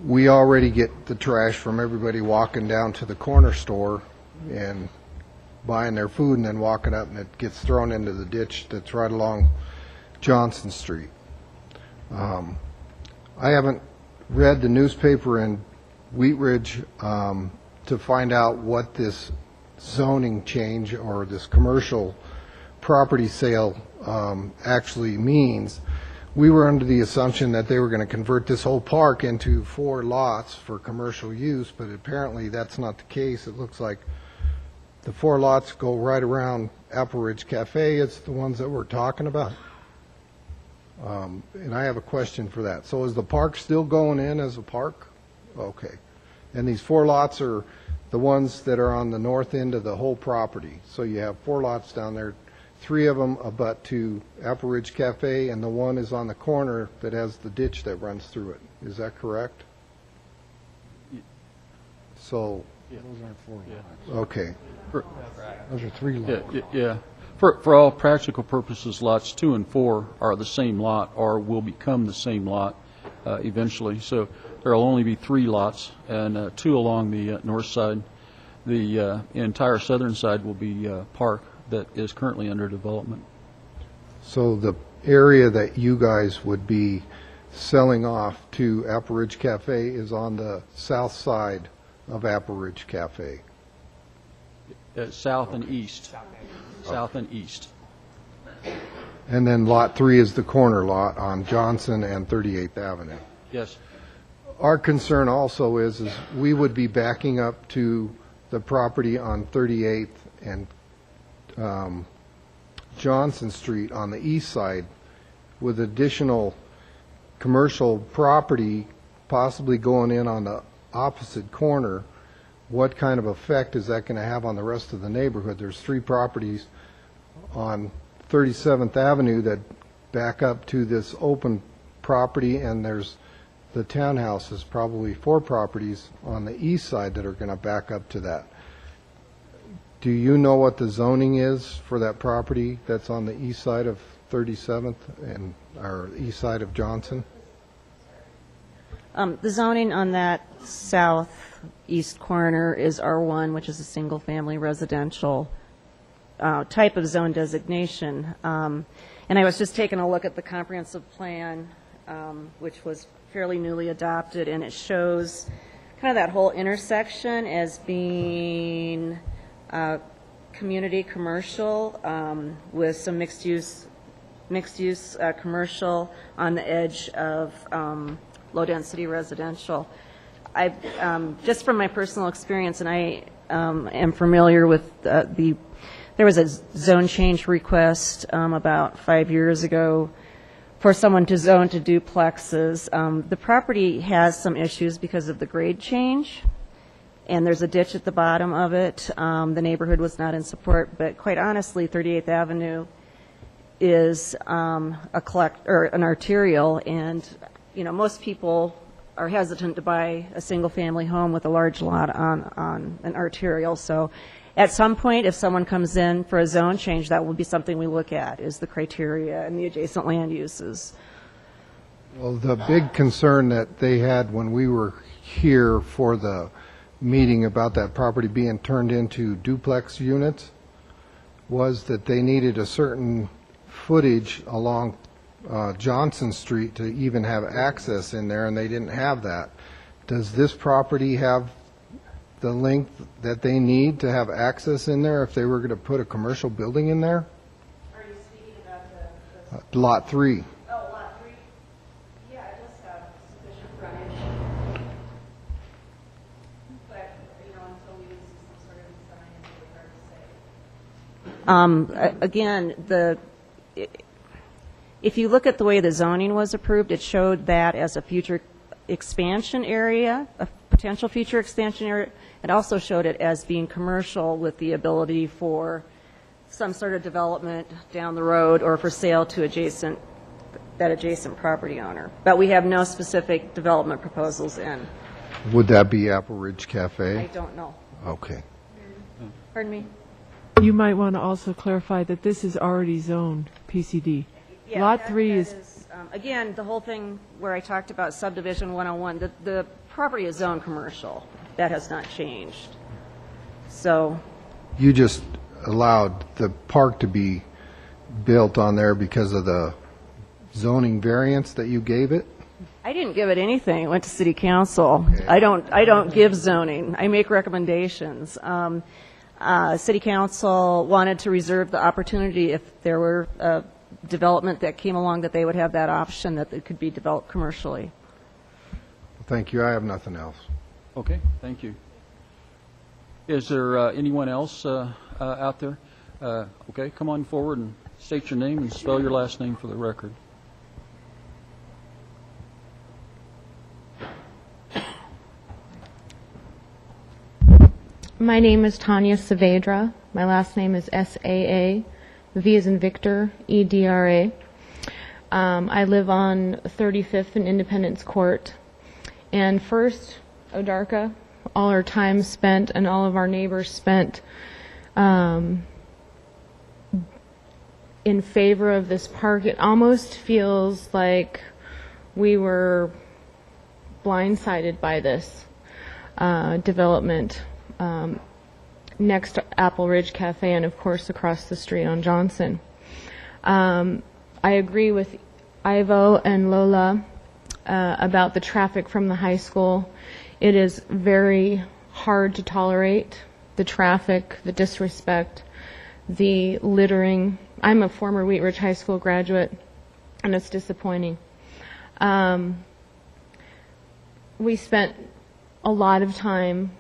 We already get the trash from everybody walking down to the corner store and buying their food and then walking up, and it gets thrown into the ditch that's right along Johnson Street. I haven't read the newspaper in Wheat Ridge to find out what this zoning change or this commercial property sale actually means. We were under the assumption that they were going to convert this whole park into 4 lots for commercial use, but apparently that's not the case. It looks like the 4 lots go right around Apple Ridge Cafe. It's the ones that we're talking about. And I have a question for that. So is the park still going in as a park? Okay. And these 4 lots are the ones that are on the north end of the whole property. So you have 4 lots down there. 3 of them abut to Apple Ridge Cafe, and the one is on the corner that has the ditch that runs through it. Is that correct? So, Those aren't 4 lots. okay. Those are 3 lots. Yeah. For all practical purposes, lots 2 and 4 are the same lot or will become the same lot eventually. So there will only be 3 lots and 2 along the north side. The entire southern side will be park that is currently under development. So the area that you guys would be selling off to Apple Ridge Cafe is on the south side of Apple Ridge Cafe. South and east. South and east. And then lot 3 is the corner lot on Johnson and 38th Avenue. Yes. Our concern also is we would be backing up to the property on 38th and Johnson Street on the east side with additional commercial property possibly going in on the opposite corner. What kind of effect is that going to have on the rest of the neighborhood? There's 3 properties on 37th Avenue that back up to this open property, and there's the townhouses, probably 4 properties on the east side that are going to back up to that. Do you know what the zoning is for that property that's on the east side of 37th and or east side of Johnson? The zoning on that southeast corner is R1, which is a single-family residential type of zone designation. And I was just taking a look at the comprehensive plan, which was fairly newly adopted, and it shows kind of that whole intersection as being community commercial with some mixed use commercial on the edge of low density residential. I just from my personal experience, and I am familiar with there was a zone change request about 5 years ago for someone to zone to duplexes. The property has some issues because of the grade change, and there's a ditch at the bottom of it. The neighborhood was not in support, but quite honestly, 38th Avenue is an arterial, and most people are hesitant to buy a single-family home with a large lot on an arterial. So at some point, if someone comes in for a zone change, that will be something we look at, is the criteria and the adjacent land uses. Well, the big concern that they had when we were here for the meeting about that property being turned into duplex units was that they needed a certain footage along Johnson Street to even have access in there, and they didn't have that. Does this property have the length that they need to have access in there if they were going to put a commercial building in there? Are you speaking about the... Lot 3. Oh, lot 3? Yeah, it does have sufficient frontage. But, until we see some sort of design, it's really hard to say. Again, if you look at the way the zoning was approved, it showed that as a future expansion area, a potential future expansion area. It also showed it as being commercial with the ability for some sort of development down the road or for sale to that adjacent property owner. But we have no specific development proposals in. Would that be Apple Ridge Cafe? I don't know. Okay. Pardon me? You might want to also clarify that this is already zoned PCD. Yeah, Lot 3 is, again, the whole thing where I talked about subdivision 101, the property is zoned commercial. That has not changed. So, You just allowed the park to be built on there because of the zoning variance that you gave it? I didn't give it anything. It went to city council. Okay. I don't give zoning. I make recommendations. City council wanted to reserve the opportunity if there were development that came along that they would have that option that it could be developed commercially. Thank you. I have nothing else. Okay, thank you. Is there anyone else out there? Okay, come on forward and state your name and spell your last name for the record. My name is Tanya Saavedra. My last name is S-A-A. V as in Victor, E-D-R-A. I live on 35th and Independence Court. And first, Odarka, all our time spent and all of our neighbors spent in favor of this park. It almost feels like we were blindsided by this development. Next to Apple Ridge Cafe and, of course, across the street on Johnson. I agree with Ivo and Lola about the traffic from the high school. It is very hard to tolerate, the traffic, the disrespect, the littering. I'm a former Wheat Ridge High School graduate, and it's disappointing. We spent a lot of time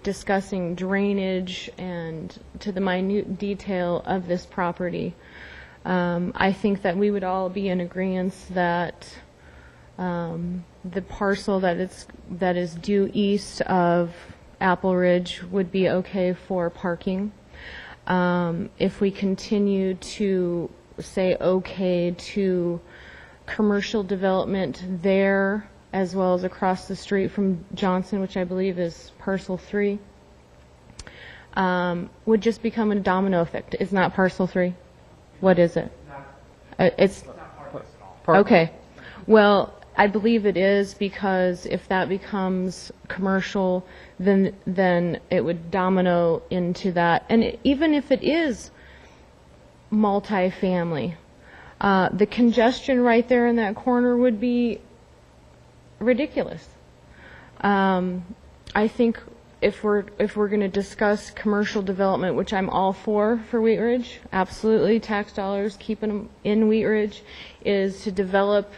discussing drainage and to the minute detail of this property. I think that we would all be in agreement that the parcel that is due east of Apple Ridge would be okay for parking. If we continue to say okay to commercial development there, as well as across the street from Johnson, which I believe is parcel 3, would just become a domino effect. It's not parcel 3. What is it? It's not part of this at all. Okay. Well, I believe it is, because if that becomes commercial, then it would domino into that. And even if it is multifamily, the congestion right there in that corner would be ridiculous. I think if we're going to discuss commercial development, which I'm all for Wheat Ridge, absolutely, tax dollars, keeping them in Wheat Ridge, is to develop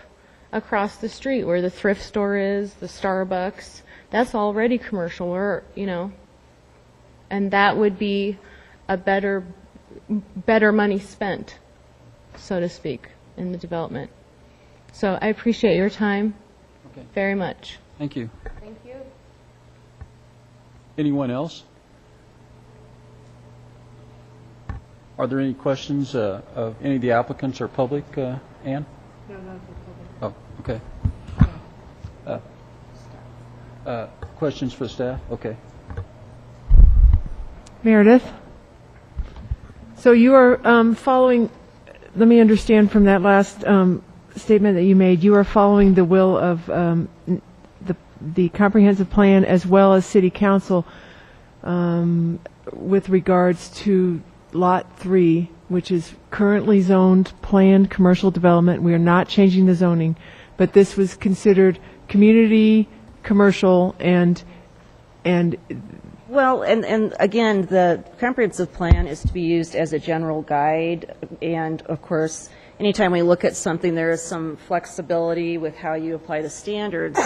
across the street where the thrift store is, the Starbucks. That's already commercial, or and that would be a better money spent, so to speak, in the development. So I appreciate your time. Okay. Very much. Thank you. Thank you. Anyone else? Are there any questions of any of the applicants or public, Ann? No, not for public. Oh, okay. Questions for the staff? Okay. Meredith? So you are following, let me understand from that last statement that you made, you are following the will of the comprehensive plan as well as city council with regards to lot 3, which is currently zoned planned commercial development. We are not changing the zoning, but this was considered community commercial, and And Well, and again, the comprehensive plan is to be used as a general guide, and of course, anytime we look at something, there is some flexibility with how you apply the standards.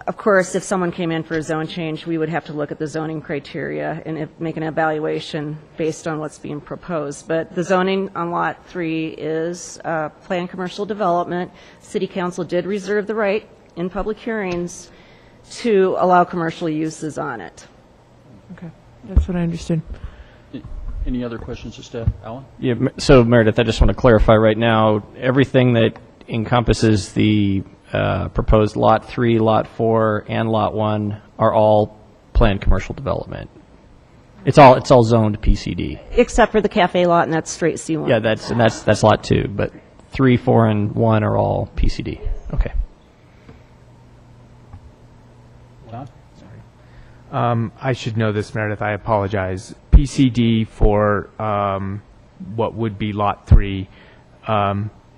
Of course, if someone came in for a zone change, we would have to look at the zoning criteria and make an evaluation based on what's being proposed. But the zoning on Lot 3 is planned commercial development. City Council did reserve the right in public hearings to allow commercial uses on it. Okay, that's what I understood. Any other questions of staff? Alan? Yeah, so Meredith, I just want to clarify right now, everything that encompasses the proposed Lot 3, Lot 4, and Lot 1 are all planned commercial development. It's all zoned PCD. Except for the cafe lot, and that's straight C1. Yeah, that's Lot 2, but 3, 4, and 1 are all PCD. Okay. John? I should know this, Meredith. I apologize. PCD for what would be Lot 3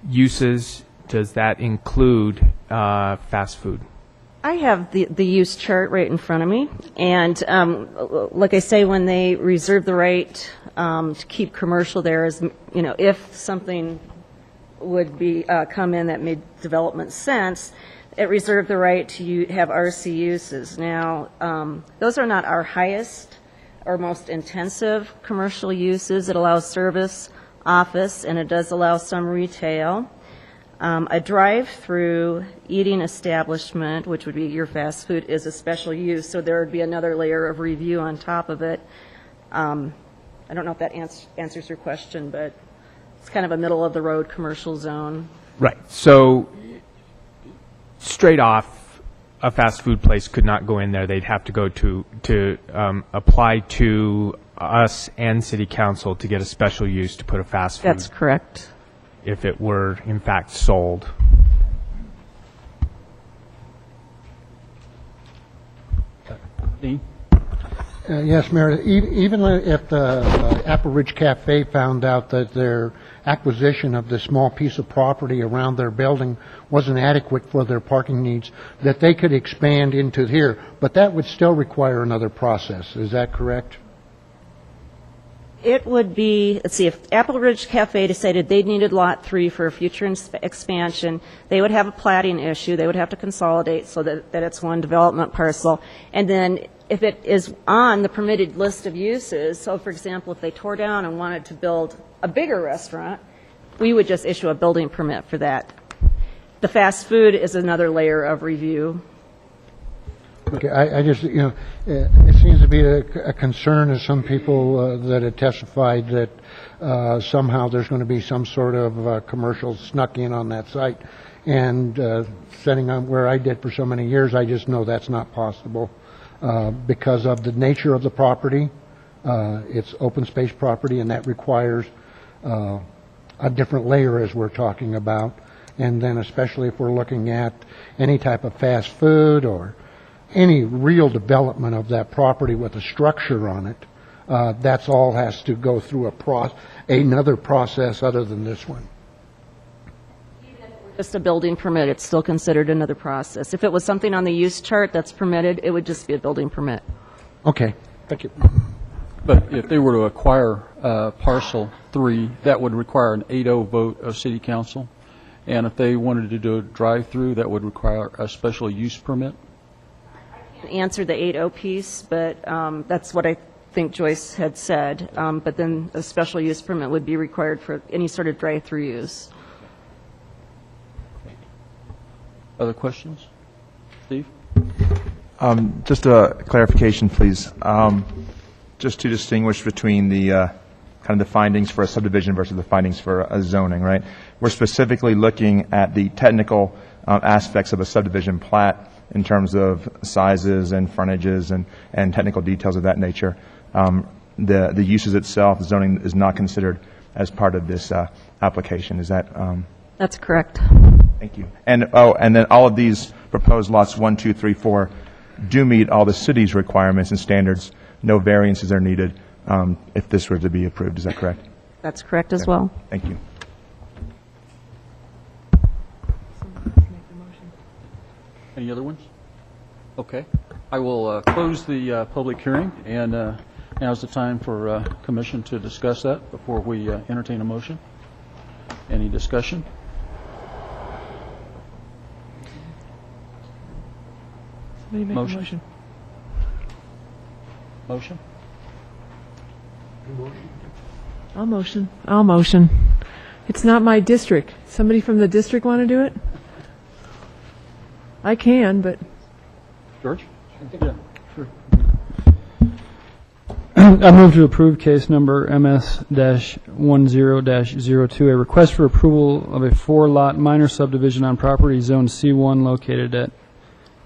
uses. Does that include fast food? I have the use chart right in front of me, and like I say, when they reserve the right to keep commercial there, is if something would be come in that made development sense, it reserved the right to have RC uses. Now, those are not our highest or most intensive commercial uses. It allows service, office, and it does allow some retail. A drive-through eating establishment, which would be your fast food, is a special use, so there would be another layer of review on top of it. I don't know if that answers your question, but it's kind of a middle-of-the-road commercial zone. Right. So straight off, a fast food place could not go in there. They'd have to go to apply to us and City Council to get a special use to put a fast food. That's correct. If it were, in fact, sold. Dean? Yes, Meredith, even if the Apple Ridge Cafe found out that their acquisition of the small piece of property around their building wasn't adequate for their parking needs, that they could expand into here, but that would still require another process. Is that correct? It would be, let's see, if Apple Ridge Cafe decided they needed Lot 3 for a future expansion, they would have a platting issue. They would have to consolidate so that it's one development parcel. And then if it is on the permitted list of uses, so for example, if they tore down and wanted to build a bigger restaurant, we would just issue a building permit for that. The fast food is another layer of review. Okay, I just, it seems to be a concern of some people that have testified that somehow there's going to be some sort of commercial snuck in on that site. And setting on where I did for so many years, I just know that's not possible because of the nature of the property. It's open space property, and that requires a different layer as we're talking about. And then especially if we're looking at any type of fast food or any real development of that property with a structure on it, that's all has to go through another process other than this one. Just a building permit, it's still considered another process. If it was something on the use chart that's permitted, it would just be a building permit. Okay, thank you. But if they were to acquire parcel 3, that would require an 8-0 vote of City Council. And if they wanted to do a drive-through, that would require a special use permit. Answer the 8-0 piece, but that's what I think Joyce had said. But then a special use permit would be required for any sort of drive-through use. Other questions? Steve? Just a clarification, please. Just to distinguish between the kind of the findings for a subdivision versus the findings for a zoning, right? We're specifically looking at the technical aspects of a subdivision plat in terms of sizes and frontages and technical details of that nature. The uses itself, the zoning is not considered as part of this application. Is that? That's correct. Thank you. And then all of these proposed lots 1, 2, 3, 4 do meet all the city's requirements and standards. No variances are needed if this were to be approved. Is that correct? That's correct as well. Thank you. Any other ones? Okay. I will close the public hearing, and now's the time for commission to discuss that before we entertain a motion. Any discussion? Somebody make Motion. a motion. Motion? I'll motion. I'll motion. It's not my district. Somebody from the district want to do it? I can, but George? Yeah, sure. I move to approve case number MS-10-02, a request for approval of a 4-lot minor subdivision on property zone C1 located at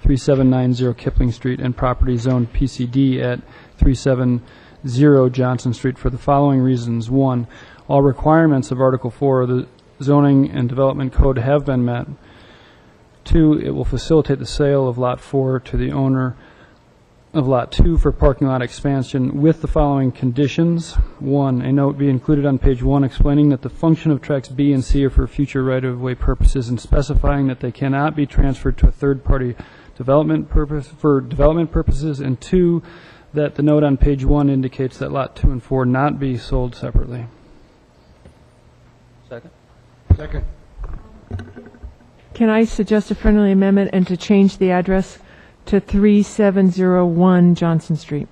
3790 Kipling Street and property zone PCD at 370 Johnson Street for the following reasons. 1, all requirements of Article 4 of the Zoning and Development Code have been met. 2, it will facilitate the sale of Lot 4 to the owner of Lot 2 for parking lot expansion with the following conditions. 1, a note be included on page 1 explaining that the function of tracks B and C are for future right-of-way purposes and specifying that they cannot be transferred to a third-party development purposes. And 2, that the note on page 1 indicates that Lot 2 and 4 not be sold separately. Second? Second. can I suggest a friendly amendment and to change the address to 3701 Johnson Street?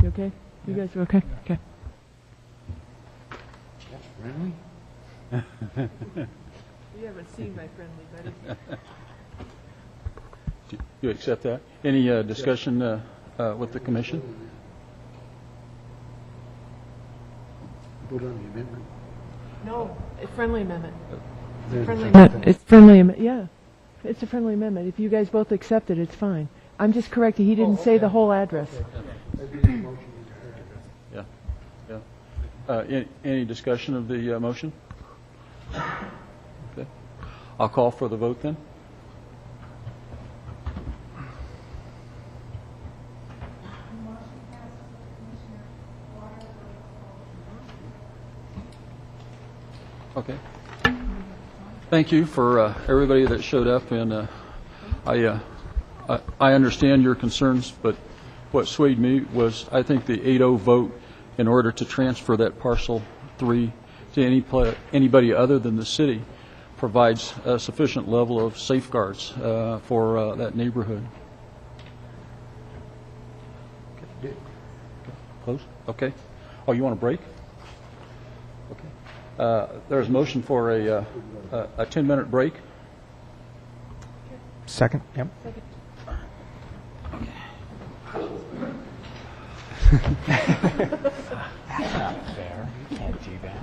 You okay? You guys are okay? Okay. That's friendly? You haven't seen my friendly buddy. Do you accept that? Any discussion with the commission? Vote on the amendment. No, a friendly amendment. There's Friendly a amendment. It's friendly, yeah. It's a friendly amendment. If you guys both accept it, it's fine. I'm just correcting, he didn't say the whole address. Yeah. Yeah. Any discussion of the motion? Okay. I'll call for the vote then. Okay. Thank you for everybody that showed up, and I understand your concerns, but what swayed me was I think the 8-0 vote in order to transfer that parcel 3 to anybody other than the city provides a sufficient level of safeguards for that neighborhood. Close? Okay. Oh, you want a break? Okay. There's a motion for a 10-minute break. Second? Yep. That's not fair. You can't do that.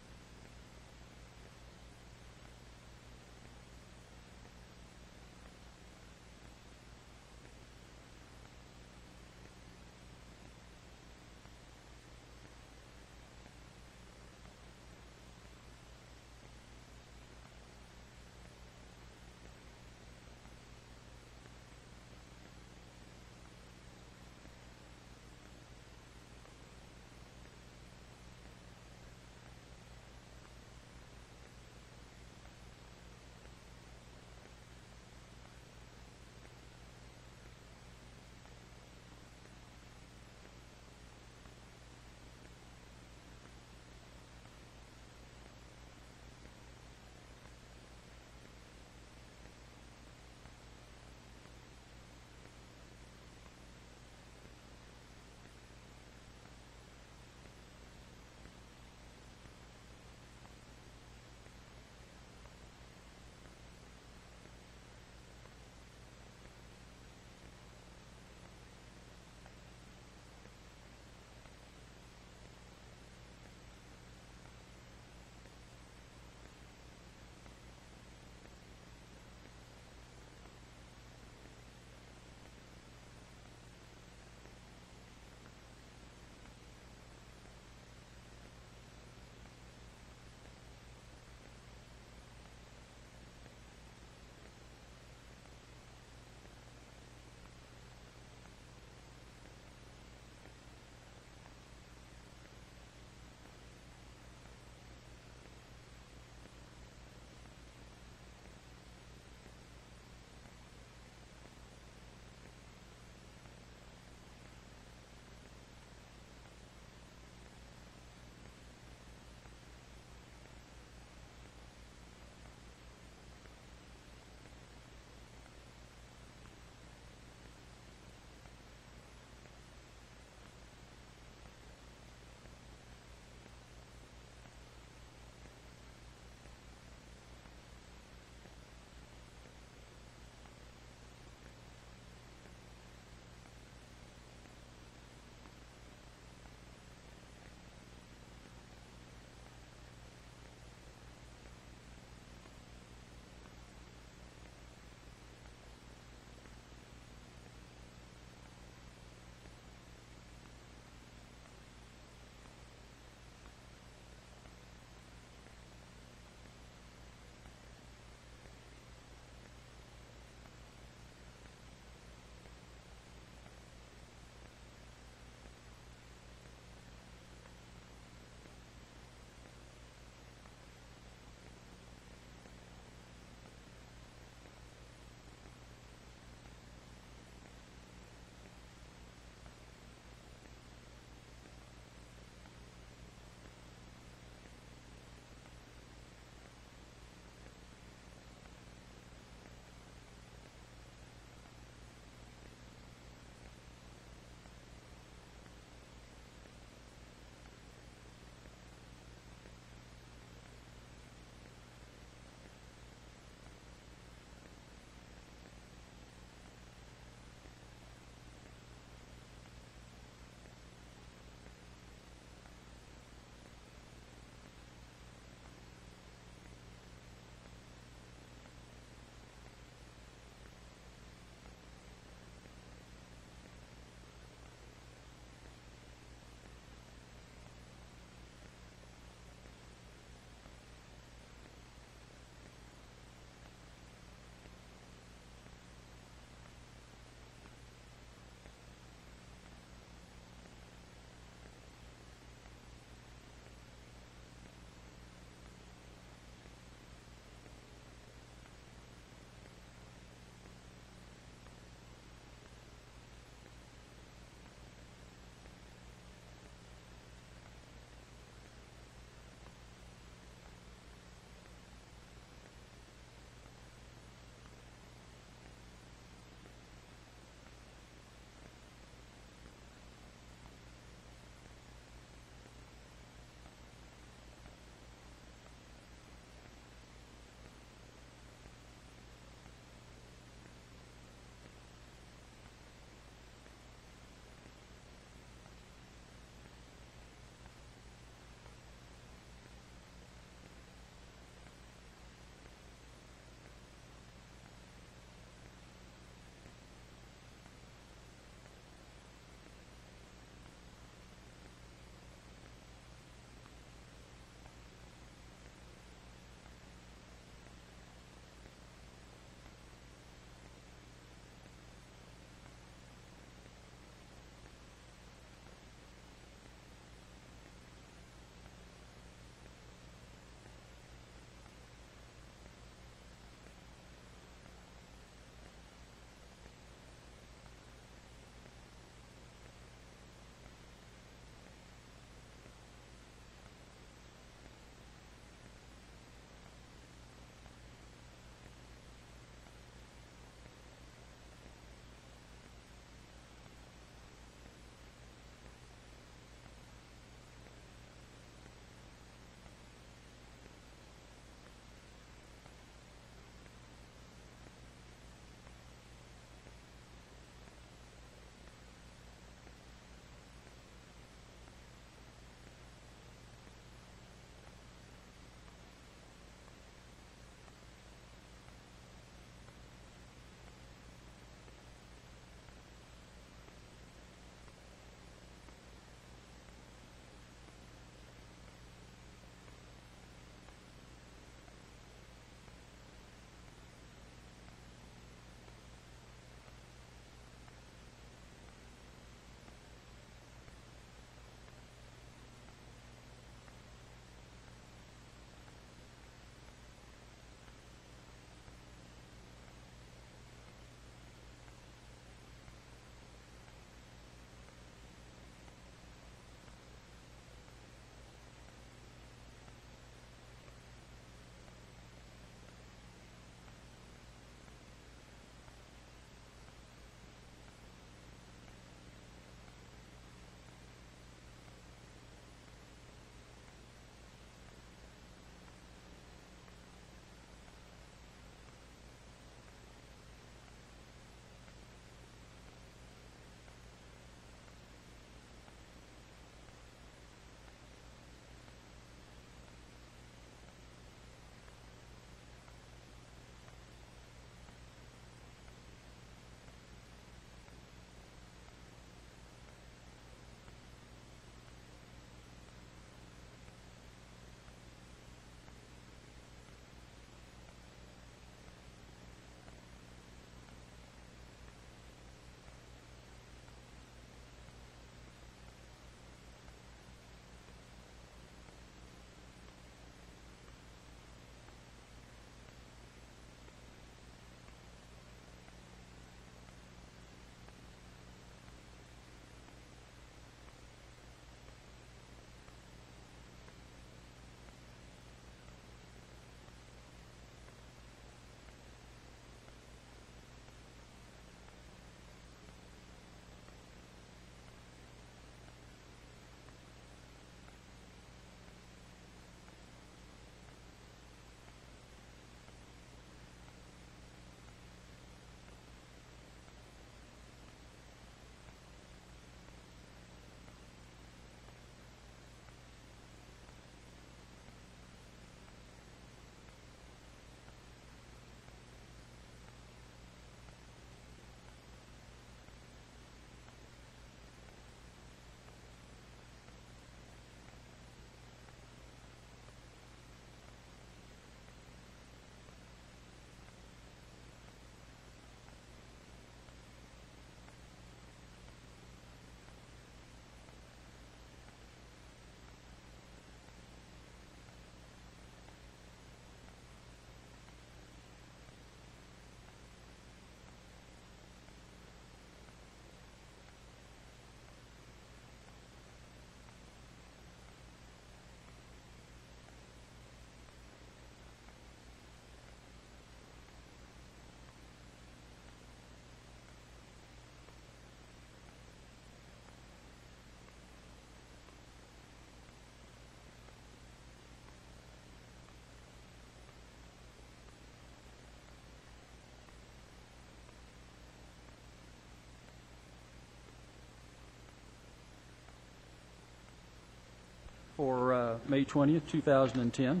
for May 20th, 2010.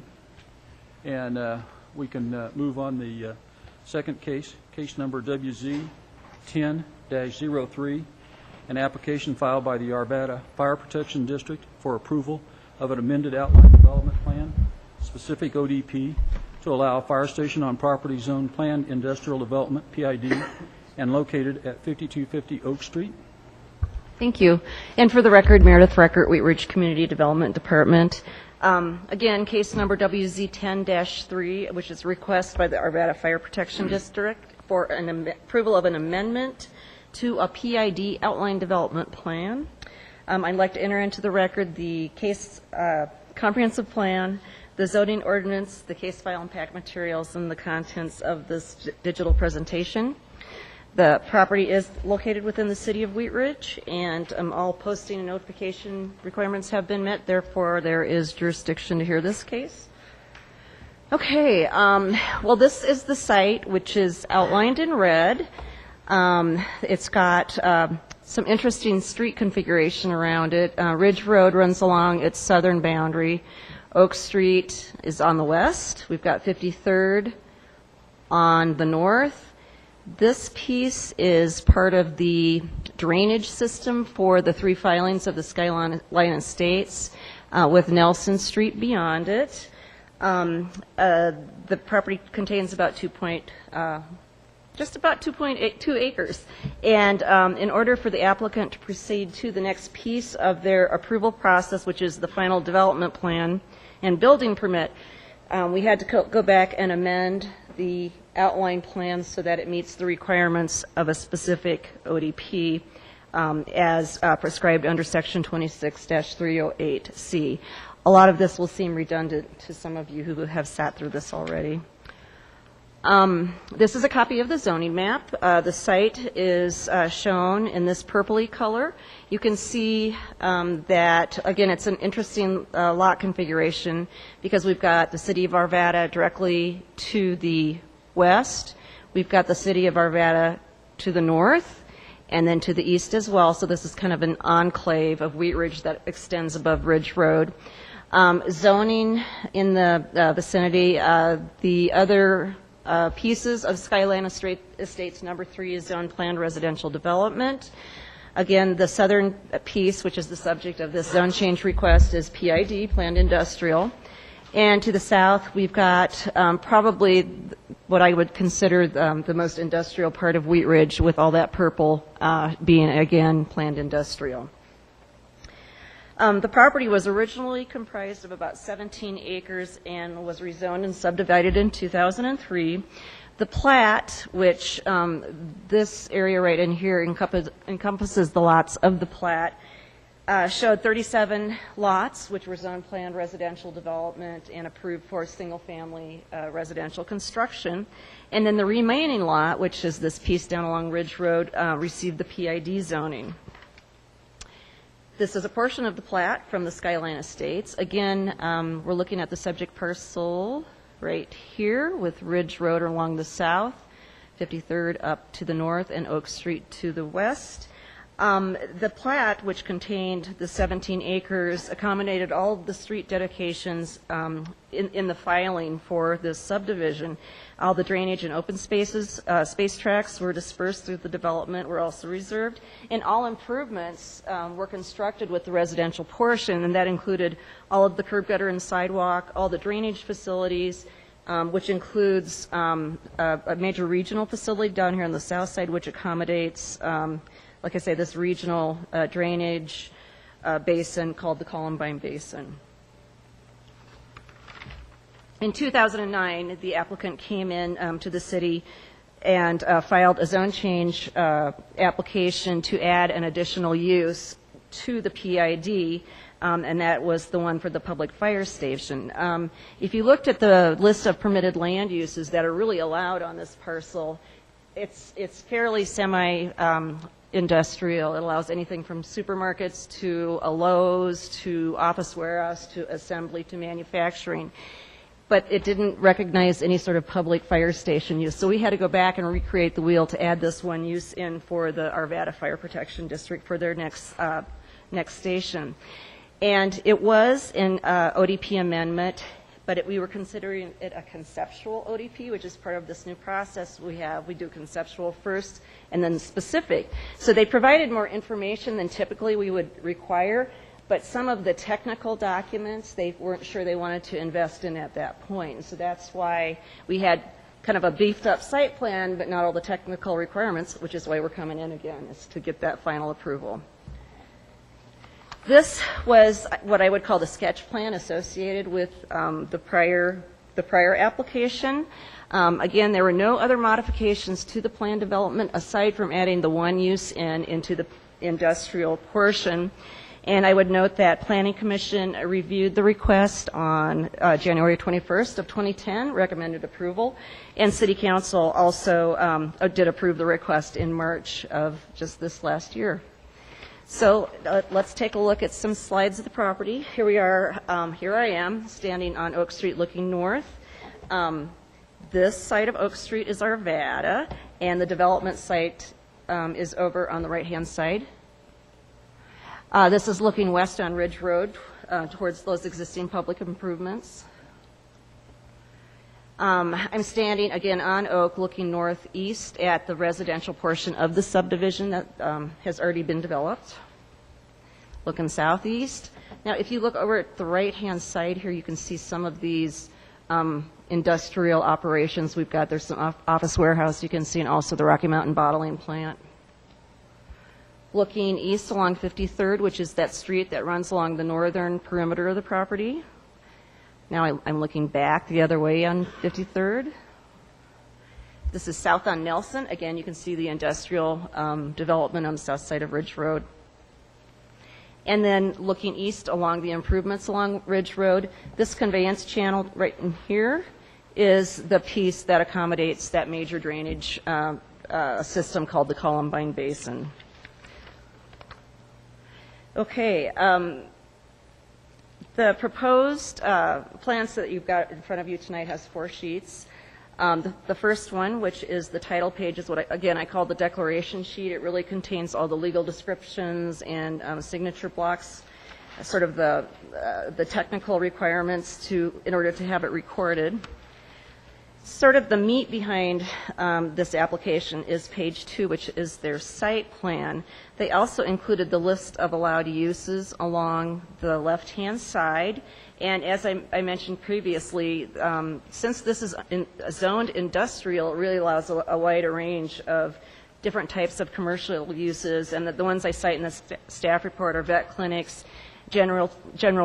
And we can move on the second case, case number WZ 10-03, an application filed by the Arvada Fire Protection District for approval of an amended outline development plan, specific ODP, to allow a fire station on property zone planned industrial development, PID, and located at 5250 Oak Street. Thank you. And for the record, Meredith Reckert, Wheat Ridge Community Development Department. Again, case number WZ 10-3, which is a request by the Arvada Fire Protection District for an approval of an amendment to a PID outline development plan. I'd like to enter into the record the case comprehensive plan, the zoning ordinance, the case file and pack materials, and the contents of this digital presentation. The property is located within the city of Wheat Ridge, and all posting and notification requirements have been met. Therefore, there is jurisdiction to hear this case. Okay, well, this is the site, which is outlined in red. It's got some interesting street configuration around it. Ridge Road runs along its southern boundary. Oak Street is on the west. We've got 53rd on the north. This piece is part of the drainage system for the three filings of the Skyline Estates, with Nelson Street beyond it. The property contains about just about 2.82 acres. And in order for the applicant to proceed to the next piece of their approval process, which is the final development plan and building permit, we had to go back and amend the outline plan so that it meets the requirements of a specific ODP as prescribed under Section 26-308C. A lot of this will seem redundant to some of you who have sat through this already. This is a copy of the zoning map. The site is shown in this purpley color. You can see that, again, it's an interesting lot configuration because we've got the city of Arvada directly to the west. We've got the city of Arvada to the north and then to the east as well. So this is kind of an enclave of Wheat Ridge that extends above Ridge Road. Zoning in the vicinity, the other pieces of Skyline Estates number 3 is zone planned residential development. Again, the southern piece, which is the subject of this zone change request, is PID, planned industrial. And to the south, we've got probably what I would consider the most industrial part of Wheat Ridge, with all that purple being, again, planned industrial. The property was originally comprised of about 17 acres and was rezoned and subdivided in 2003. The plat, which this area right in here encompasses the lots of the plat, showed 37 lots, which were zone planned residential development and approved for single-family residential construction. And then the remaining lot, which is this piece down along Ridge Road, received the PID zoning. This is a portion of the plat from the Skyline Estates. Again, we're looking at the subject parcel right here with Ridge Road along the south, 53rd up to the north, and Oak Street to the west. The plat, which contained the 17 acres, accommodated all of the street dedications in the filing for this subdivision. All the drainage and open spaces, space tracks were dispersed through the development, were also reserved, and all improvements were constructed with the residential portion, and that included all of the curb gutter and sidewalk, all the drainage facilities, which includes a major regional facility down here on the south side, which accommodates like I say, this regional drainage basin called the Columbine Basin. In 2009, the applicant came in to the city and filed a zone change application to add an additional use to the PID, and that was the one for the public fire station. If you looked at the list of permitted land uses that are really allowed on this parcel, it's fairly semi-industrial. It allows anything from supermarkets to a Lowe's to office warehouse to assembly to manufacturing. But it didn't recognize any sort of public fire station use. So we had to go back and recreate the wheel to add this one use in for the Arvada Fire Protection District for their next station. And it was an ODP amendment, but we were considering it a conceptual ODP, which is part of this new process we have. We do conceptual first and then specific. So they provided more information than typically we would require, but some of the technical documents they weren't sure they wanted to invest in at that point. And so that's why we had kind of a beefed up site plan, but not all the technical requirements, which is why we're coming in again, is to get that final approval. This was what I would call the sketch plan associated with the prior application. Again, there were no other modifications to the plan development aside from adding the one use into the industrial portion. And I would note that Planning Commission reviewed the request on January 21st of 2010, recommended approval, and City Council also did approve the request in March of just this last year. So let's take a look at some slides of the property. Here we are, here I am, standing on Oak Street looking north. This side of Oak Street is Arvada, and the development site is over on the right-hand side. This is looking west on Ridge Road towards those existing public improvements. I'm standing again on Oak looking northeast at the residential portion of the subdivision that has already been developed. Looking southeast. Now if you look over at the right-hand side here, you can see some of these industrial operations we've got. There's some office warehouse you can see, and also the Rocky Mountain bottling plant. Looking east along 53rd, which is that street that runs along the northern perimeter of the property. Now I'm looking back the other way on 53rd. This is south on Nelson. Again, you can see the industrial development on the south side of Ridge Road. And then looking east along the improvements along Ridge Road, this conveyance channel right in here is the piece that accommodates that major drainage system called the Columbine Basin. Okay, the proposed plans that you've got in front of you tonight has 4 sheets. The first one, which is the title page, is what I call the declaration sheet. It really contains all the legal descriptions and signature blocks, sort of the technical requirements in order to have it recorded. Sort of the meat behind this application is page 2, which is their site plan. They also included the list of allowed uses along the left-hand side. And as I mentioned previously, since this is zoned industrial, it really allows a wider range of different types of commercial uses. And the ones I cite in the staff report are vet clinics, general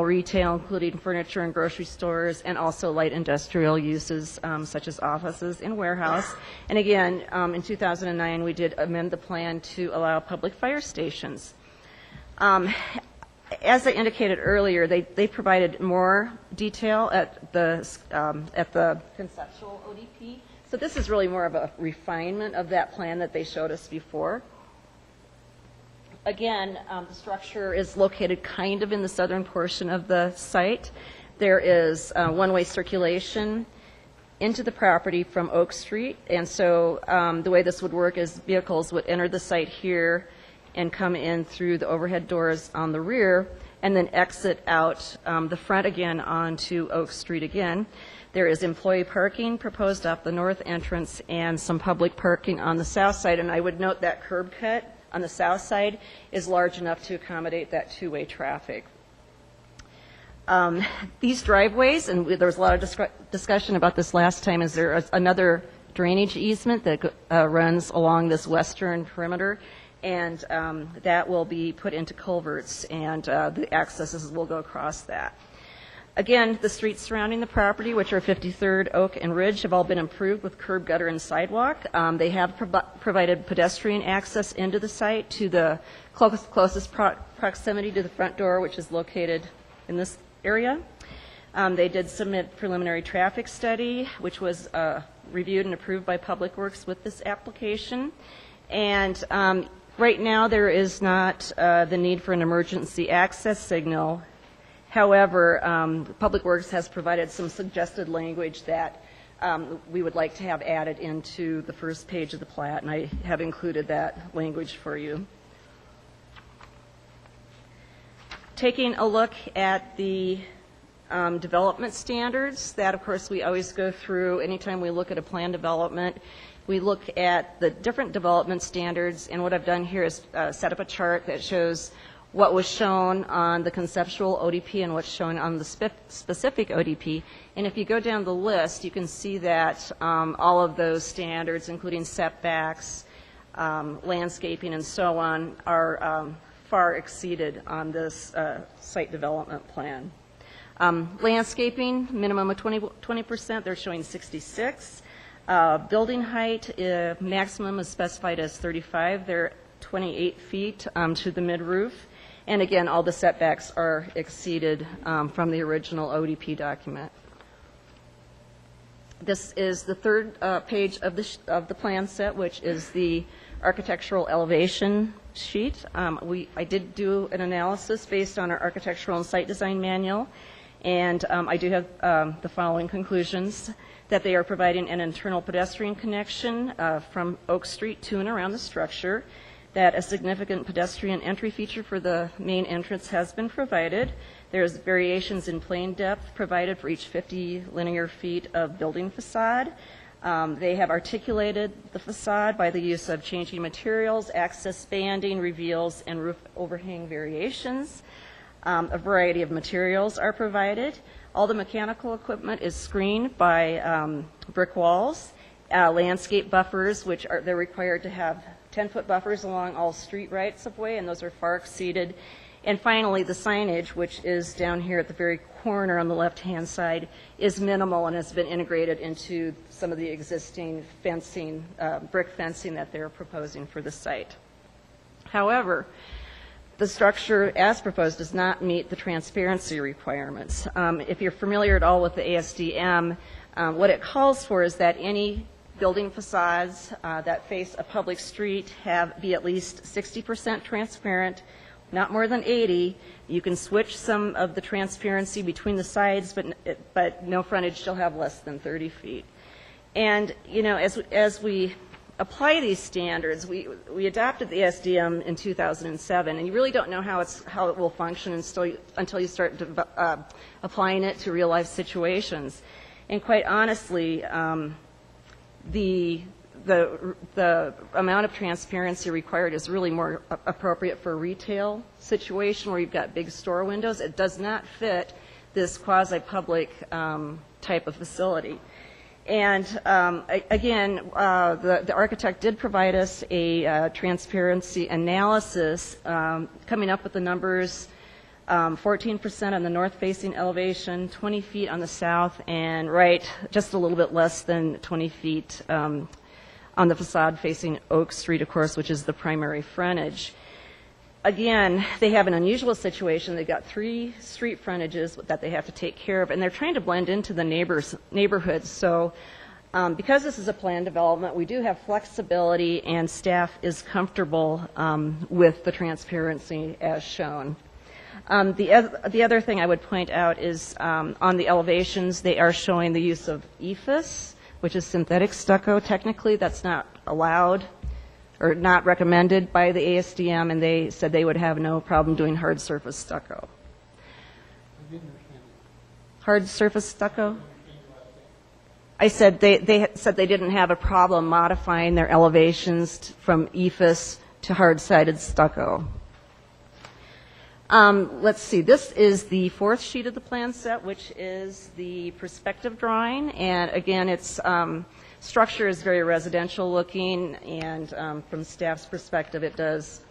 retail, including furniture and grocery stores, and also light industrial uses such as offices and warehouse. And again, in 2009, we did amend the plan to allow public fire stations. As I indicated earlier, they provided more detail at the conceptual ODP. So this is really more of a refinement of that plan that they showed us before. Again, the structure is located kind of in the southern portion of the site. There is one-way circulation into the property from Oak Street, and so the way this would work is vehicles would enter the site here and come in through the overhead doors on the rear, and then exit out the front again onto Oak Street again. There is employee parking proposed off the north entrance and some public parking on the south side, and I would note that curb cut on the south side is large enough to accommodate that two-way traffic. These driveways, and there was a lot of discussion about this last time, is there another drainage easement that runs along this western perimeter, and that will be put into culverts, and the accesses will go across that. Again, the streets surrounding the property, which are 53rd, Oak, and Ridge, have all been improved with curb, gutter, and sidewalk. They have provided pedestrian access into the site to the closest proximity to the front door, which is located in this area. They did submit preliminary traffic study, which was reviewed and approved by Public Works with this application. And right now, there is not the need for an emergency access signal. However, Public Works has provided some suggested language that we would like to have added into the first page of the plat, and I have included that language for you. Taking a look at the development standards, that of course we always go through anytime we look at a plan development. We look at the different development standards, and what I've done here is set up a chart that shows what was shown on the conceptual ODP and what's shown on the specific ODP. And if you go down the list, you can see that all of those standards, including setbacks, landscaping, and so on, are far exceeded on this site development plan. Landscaping, minimum of 20%, they're showing 66. Building height, maximum is specified as 35. They're 28 feet to the mid-roof. And again, all the setbacks are exceeded from the original ODP document. This is the third page of the plan set, which is the architectural elevation sheet. I did do an analysis based on our architectural and site design manual, and I do have the following conclusions: that they are providing an internal pedestrian connection from Oak Street to and around the structure, that a significant pedestrian entry feature for the main entrance has been provided. There's variations in plane depth provided for each 50 linear feet of building facade. They have articulated the facade by the use of changing materials, access banding, reveals, and roof overhang variations. A variety of materials are provided. All the mechanical equipment is screened by brick walls, landscape buffers, which they're required to have 10-foot buffers along all street rights of way, and those are far exceeded. And finally, the signage, which is down here at the very corner on the left-hand side, is minimal and has been integrated into some of the existing fencing, brick fencing that they're proposing for the site. However, the structure as proposed does not meet the transparency requirements. If you're familiar at all with the ASDM, what it calls for is that any building facades that face a public street be at least 60% transparent, not more than 80. You can switch some of the transparency between the sides, but no frontage shall have less than 30 feet. And, you know, as we apply these standards, we adopted the ASDM in 2007, and you really don't know how it will function until you start applying it to real-life situations. And quite honestly, the amount of transparency required is really more appropriate for a retail situation where you've got big store windows. It does not fit this quasi-public type of facility. And again, the architect did provide us a transparency analysis, coming up with the numbers, 14% on the north-facing elevation, 20 feet on the south, and just a little bit less than 20 feet on the facade facing Oak Street, of course, which is the primary frontage. Again, they have an unusual situation. They've got 3 street frontages that they have to take care of, and they're trying to blend into the neighborhoods. So because this is a planned development, we do have flexibility, and staff is comfortable with the transparency as shown. The other thing I would point out is on the elevations, they are showing the use of EIFS, which is synthetic stucco. Technically, that's not allowed or not recommended by the ASDM, and they said they would have no problem doing hard surface stucco. Hard surface stucco? I said they said they didn't have a problem modifying their elevations from EIFS to hard-sided stucco. Let's see, this is the 4th sheet of the plan set, which is the perspective drawing, and again, its structure is very residential looking, and from staff's perspective, it does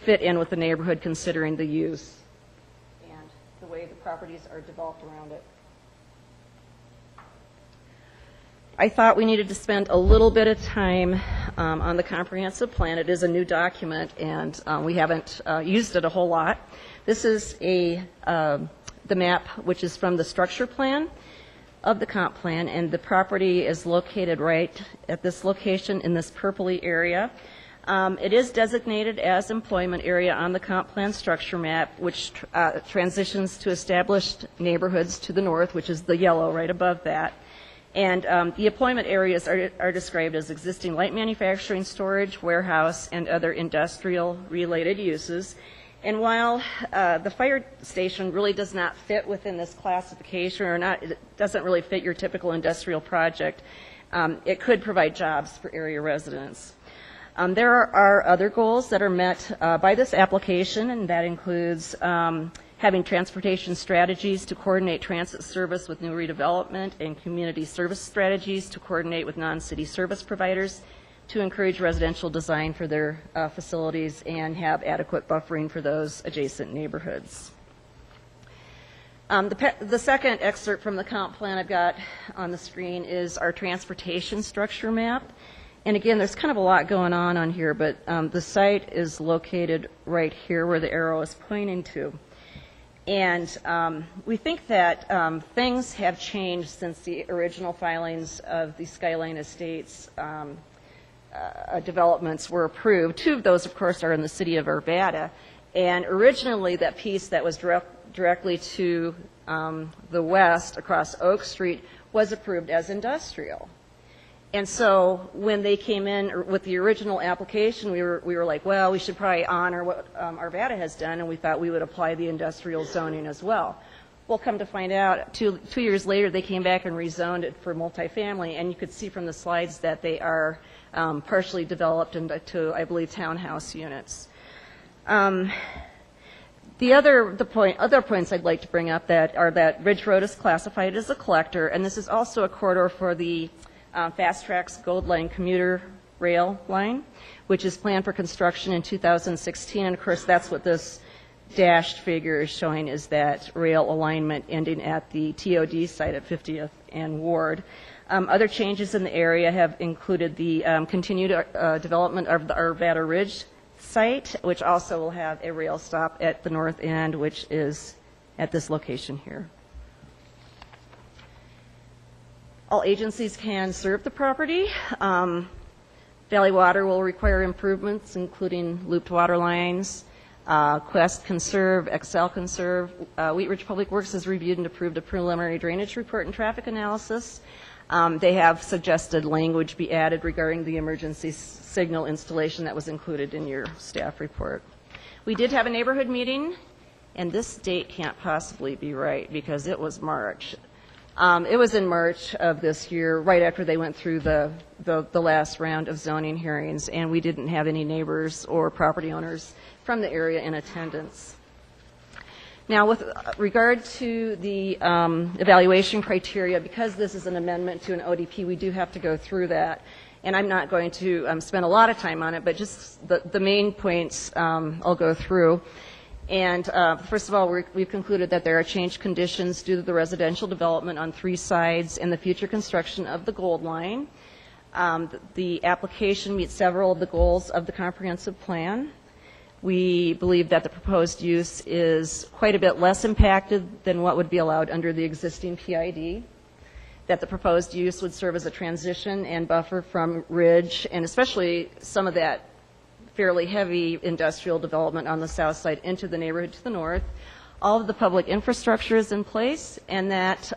fit in with the neighborhood considering the use and the way the properties are developed around it. I thought we needed to spend a little bit of time on the comprehensive plan. It is a new document, and we haven't used it a whole lot. This is the map, which is from the structure plan of the comp plan, and the property is located right at this location in this purpley area. It is designated as employment area on the comp plan structure map, which transitions to established neighborhoods to the north, which is the yellow right above that. And the employment areas are described as existing light manufacturing, storage, warehouse, and other industrial-related uses. And while the fire station really does not fit within this classification, it doesn't really fit your typical industrial project, it could provide jobs for area residents. There are other goals that are met by this application, and that includes having transportation strategies to coordinate transit service with new redevelopment and community service strategies to coordinate with non-city service providers to encourage residential design for their facilities and have adequate buffering for those adjacent neighborhoods. The second excerpt from the comp plan I've got on the screen is our transportation structure map. And again, there's kind of a lot going on here, but the site is located right here where the arrow is pointing to. And we think that things have changed since the original filings of the Skyline Estates developments were approved. Two of those, of course, are in the city of Arvada. And originally, that piece that was directly to the west across Oak Street was approved as industrial. And so when they came in with the original application, we were like, well, we should probably honor what Arvada has done, and we thought we would apply the industrial zoning as well. Well, come to find out, two years later, they came back and rezoned it for multifamily, and you could see from the slides that they are partially developed into, I believe, townhouse units. The other points I'd like to bring up are that Ridge Road is classified as a collector, and this is also a corridor for the Fast Track's Gold Line commuter rail line, which is planned for construction in 2016. And of course, that's what this dashed figure is showing, is that rail alignment ending at the TOD site at 50th and Ward. Other changes in the area have included the continued development of the Arvada Ridge site, which also will have a rail stop at the north end, which is at this location here. All agencies can serve the property. Valley Water will require improvements, including looped water lines. Quest can serve, Excel can serve. Wheat Ridge Public Works has reviewed and approved a preliminary drainage report and traffic analysis. They have suggested language be added regarding the emergency signal installation that was included in your staff report. We did have a neighborhood meeting, and this date can't possibly be right because it was March. It was in March of this year, right after they went through the last round of zoning hearings, and we didn't have any neighbors or property owners from the area in attendance. Now, with regard to the evaluation criteria, because this is an amendment to an ODP, we do have to go through that. And I'm not going to spend a lot of time on it, but just the main points I'll go through. And first of all, we've concluded that there are changed conditions due to the residential development on 3 sides and the future construction of the Gold Line. The application meets several of the goals of the comprehensive plan. We believe that the proposed use is quite a bit less impacted than what would be allowed under the existing PID, that the proposed use would serve as a transition and buffer from Ridge, and especially some of that fairly heavy industrial development on the south side into the neighborhood to the north. All of the public infrastructure is in place, and that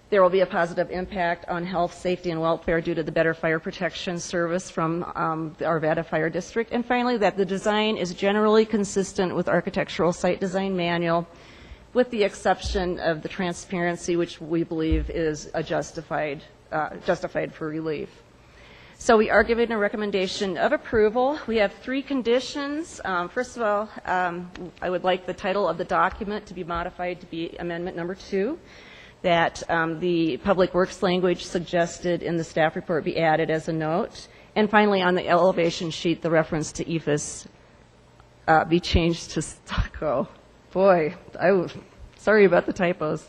there will be a positive impact on health, safety, and welfare due to the better fire protection service from the Arvada Fire District. And finally, that the design is generally consistent with Architectural Site Design Manual, with the exception of the transparency, which we believe is justified for relief. So we are giving a recommendation of approval. We have 3 conditions. First of all, I would like the title of the document to be modified to be Amendment Number 2, that the Public Works language suggested in the staff report be added as a note. And finally, on the elevation sheet, the reference to EFS be changed to stucco. Boy, sorry about the typos.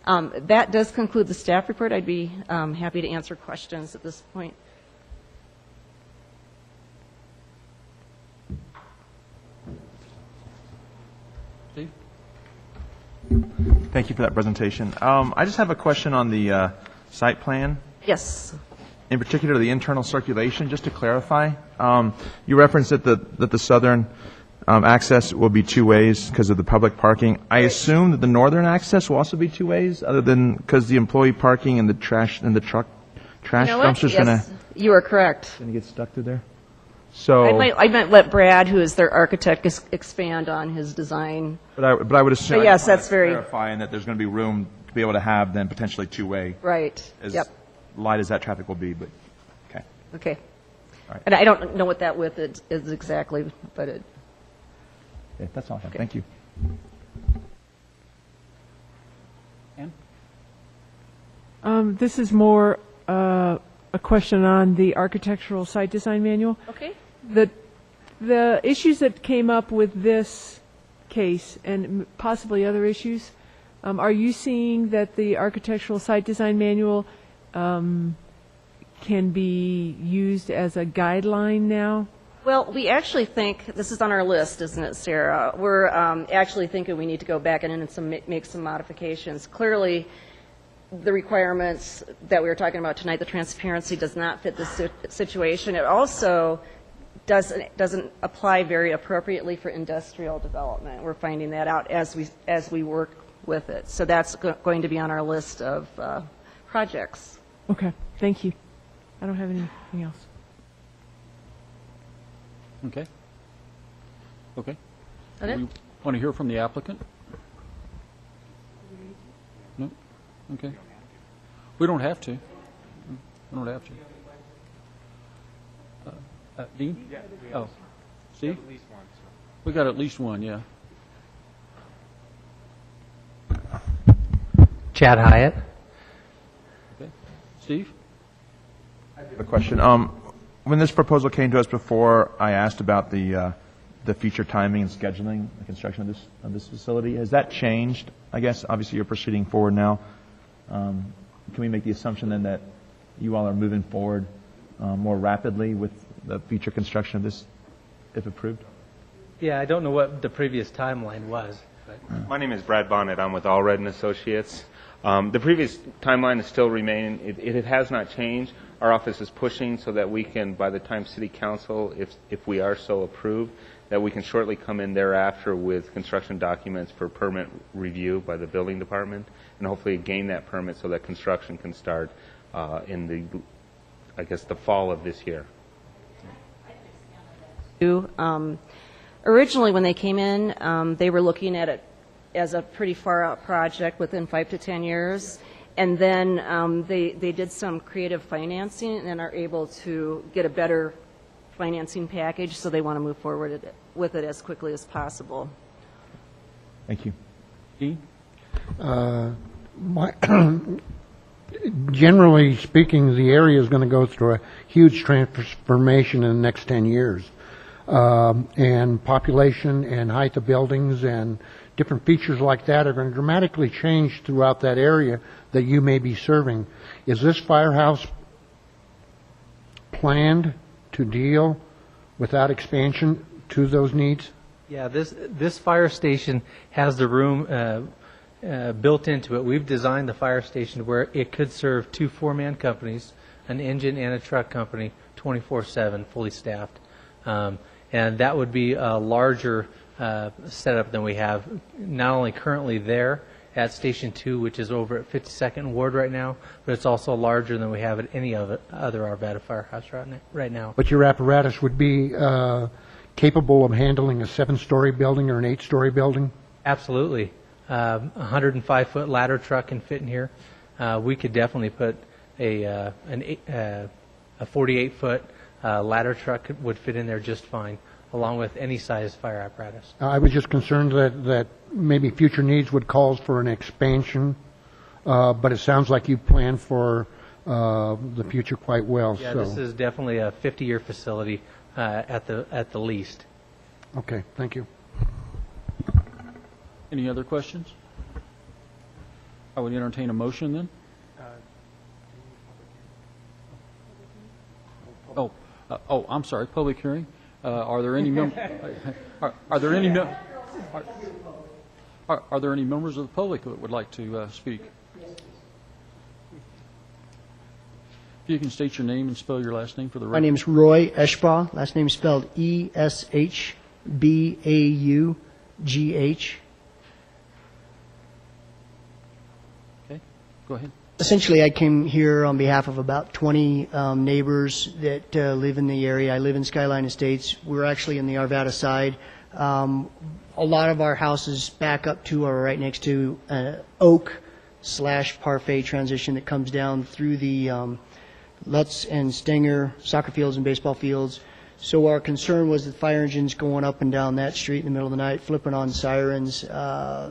That does conclude the staff report. I'd be happy to answer questions at this point. Steve? Thank you for that presentation. I just have a question on the site plan. Yes. In particular, the internal circulation, just to clarify. You referenced that the southern access will be 2 ways because of the public parking. I assume that the northern access will also be 2 ways, other than because the employee parking and the trash and the trash dumpsters yes, you are correct. Going to get stuck through there. So, I might let Brad, who is their architect, expand on his design. but I would assume. But yes, I just wanna that's very- clarify, and that there's going to be room to be able to have then potentially two-way. Right, As yep. light as that traffic will be, but, okay. Okay. All right. And I don't know what that width is exactly, but it, Okay, that's all I have. Thank you. This is more a question on the architectural site design manual. Okay. The issues that came up with this case and possibly other issues, are you seeing that the architectural site design manual can be used as a guideline now? well, we actually think, this is on our list, isn't it, Sarah? We're actually thinking we need to go back and make some modifications. Clearly, the requirements that we were talking about tonight, the transparency does not fit this situation. It also doesn't apply very appropriately for industrial development. We're finding that out as we work with it. So that's going to be on our list of projects. Okay, thank you. I don't have anything else. Okay. Okay. That it? We want to hear from the applicant? No? Okay. We don't have to. We don't have to. Dean? Oh, Steve? We got at least one, yeah. Chad Hyatt. Okay. Steve? I have a question. When this proposal came to us before, I asked about the future timing and scheduling, the construction of this facility. Has that changed? I guess, obviously, you're proceeding forward now. Can we make the assumption then that you all are moving forward more rapidly with the future construction of this, if approved? Yeah, I don't know what the previous timeline was. But. My name is Brad Bonnet. I'm with Allred and Associates. The previous timeline is still remaining. It has not changed. Our office is pushing so that we can, by the time City Council, if we are so approved, that we can shortly come in thereafter with construction documents for permit review by the building department, and hopefully gain that permit so that construction can start in the fall of this year. Originally, when they came in, they were looking at it as a pretty far out project within 5 to 10 years. And then they did some creative financing and are able to get a better financing package, so they want to move forward with it as quickly as possible. Thank you. Dean? Generally speaking, the area is going to go through a huge transformation in the next 10 years. And population and height of buildings and different features like that are going to dramatically change throughout that area that you may be serving. Is this firehouse planned to deal without expansion to those needs? Yeah, this fire station has the room built into it. We've designed the fire station where it could serve 2 4-man companies, an engine and a truck company, 24/7, fully staffed. And that would be a larger setup than we have not only currently there at Station 2, which is over at 52nd Ward right now, but it's also larger than we have at any other Arvada firehouse right now. But your apparatus would be capable of handling a 7-story building or an 8-story building? Absolutely. 105-foot ladder truck can fit in here. We could definitely put a 48-foot ladder truck would fit in there just fine, along with any size fire apparatus. I was just concerned that maybe future needs would call for an expansion, but it sounds like you plan for the future quite well. Yeah, so. This is definitely a 50-year facility at the least. Okay, thank you. Any other questions? I would entertain a motion then. I'm sorry. Public hearing. Are there any are there any are there any members of the public that would like to speak? If you can state your name and spell your last name for the record. My name is Roy Eschbaugh. Last name is spelled Eschbaugh. Okay, go ahead. essentially, I came here on behalf of about 20 neighbors that live in the area. I live in Skyline Estates. We're actually in the Arvada side. A lot of our houses back up to or right next to an oak/parfait transition that comes down through the Lutz and Stenger soccer fields and baseball fields. So our concern was the fire engines going up and down that street in the middle of the night, flipping on sirens.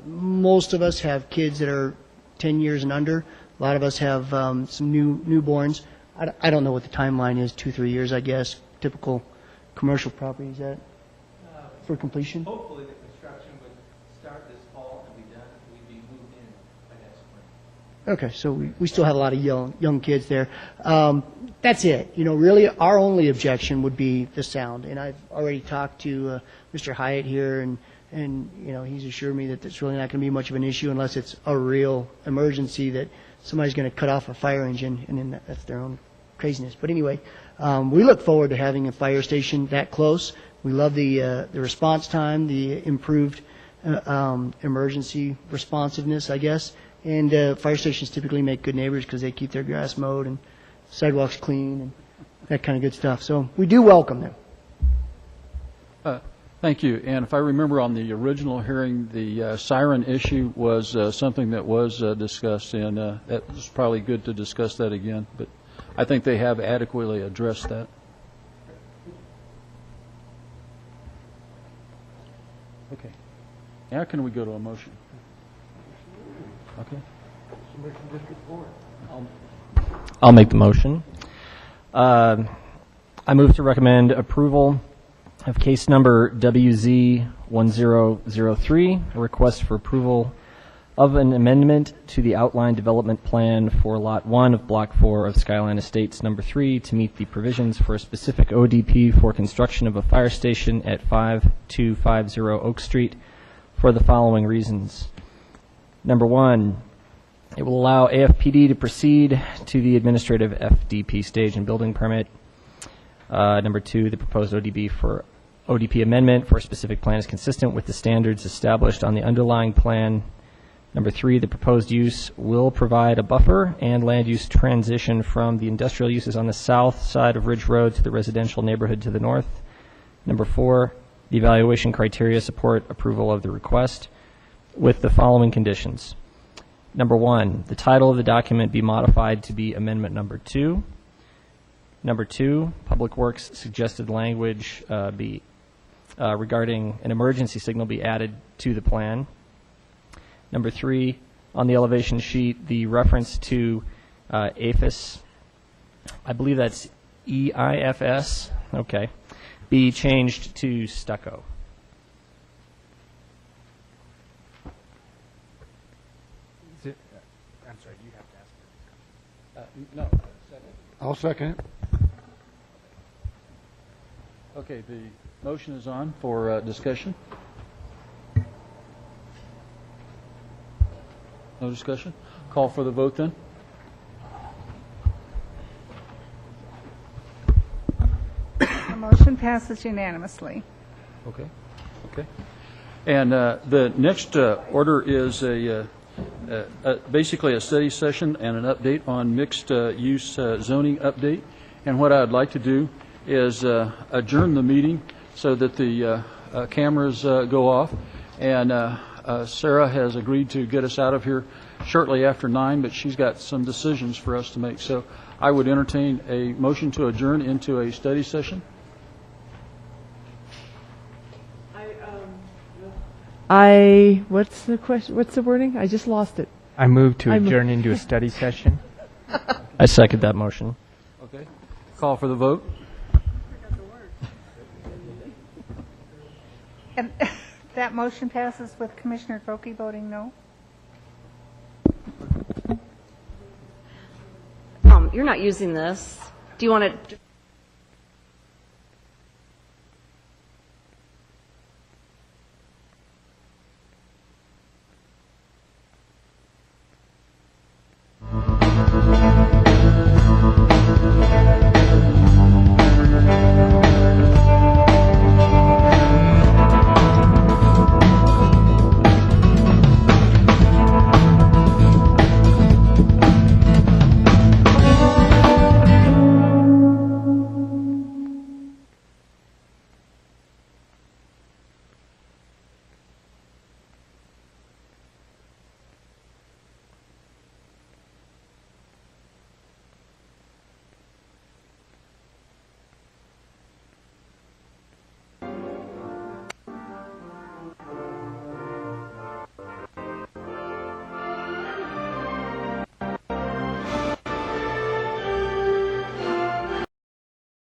Most of us have kids that are 10 years and under. A lot of us have some newborns. I don't know what the timeline is, 2-3 years, I guess. Typical commercial property, is that for completion? Hopefully the construction would start this fall and be done. We'd be moved in by next spring. Okay, so we still have a lot of young kids there. That's it. You know, really, our only objection would be the sound. And I've already talked to Mr. Hyatt here, and you know, he's assured me that it's really not going to be much of an issue unless it's a real emergency that somebody's going to cut off a fire engine, and then that's their own craziness. But anyway, we look forward to having a fire station that close. We love the response time, the improved emergency responsiveness, I guess. And fire stations typically make good neighbors because they keep their grass mowed and sidewalks clean and that kind of good stuff. So we do welcome them. Thank you. And if I remember on the original hearing, the siren issue was something that was discussed, and that was probably good to discuss that again. But I think they have adequately addressed that. Okay. Now can we go to a motion? Okay. I'll make the motion. I move to recommend approval of case number WZ1003, a request for approval of an amendment to the outline development plan for Lot 1 of Block 4 of Skyline Estates Number 3 to meet the provisions for a specific ODP for construction of a fire station at 5250 Oak Street for the following reasons. Number one, it will allow AFPD to proceed to the administrative FDP stage and building permit. Number two, the proposed ODP amendment for a specific plan is consistent with the standards established on the underlying plan. Number three, the proposed use will provide a buffer and land use transition from the industrial uses on the south side of Ridge Road to the residential neighborhood to the north. Number four, the evaluation criteria support approval of the request with the following conditions. Number one, the title of the document be modified to be Amendment Number 2. Number two, Public Works suggested language be regarding an emergency signal be added to the plan. Number three, on the elevation sheet, the reference to AFIS, I believe that's EIFS, okay, be changed to stucco. I'm sorry, you have to ask. No. I'll second it. Okay, the motion is on for discussion. No discussion? Call for the vote then. The motion passes unanimously. Okay. Okay. And the next order is basically a study session and an update on mixed use zoning update. And what I'd like to do is adjourn the meeting so that the cameras go off. And Sarah has agreed to get us out of here shortly after 9, but she's got some decisions for us to make. So I would entertain a motion to adjourn into a study session. What's the question? What's the wording? I just lost it. I move to adjourn into a study session. I second that motion. Okay. Call for the vote. And that motion passes with Commissioner Koch voting no? You're not using this. Do you want to?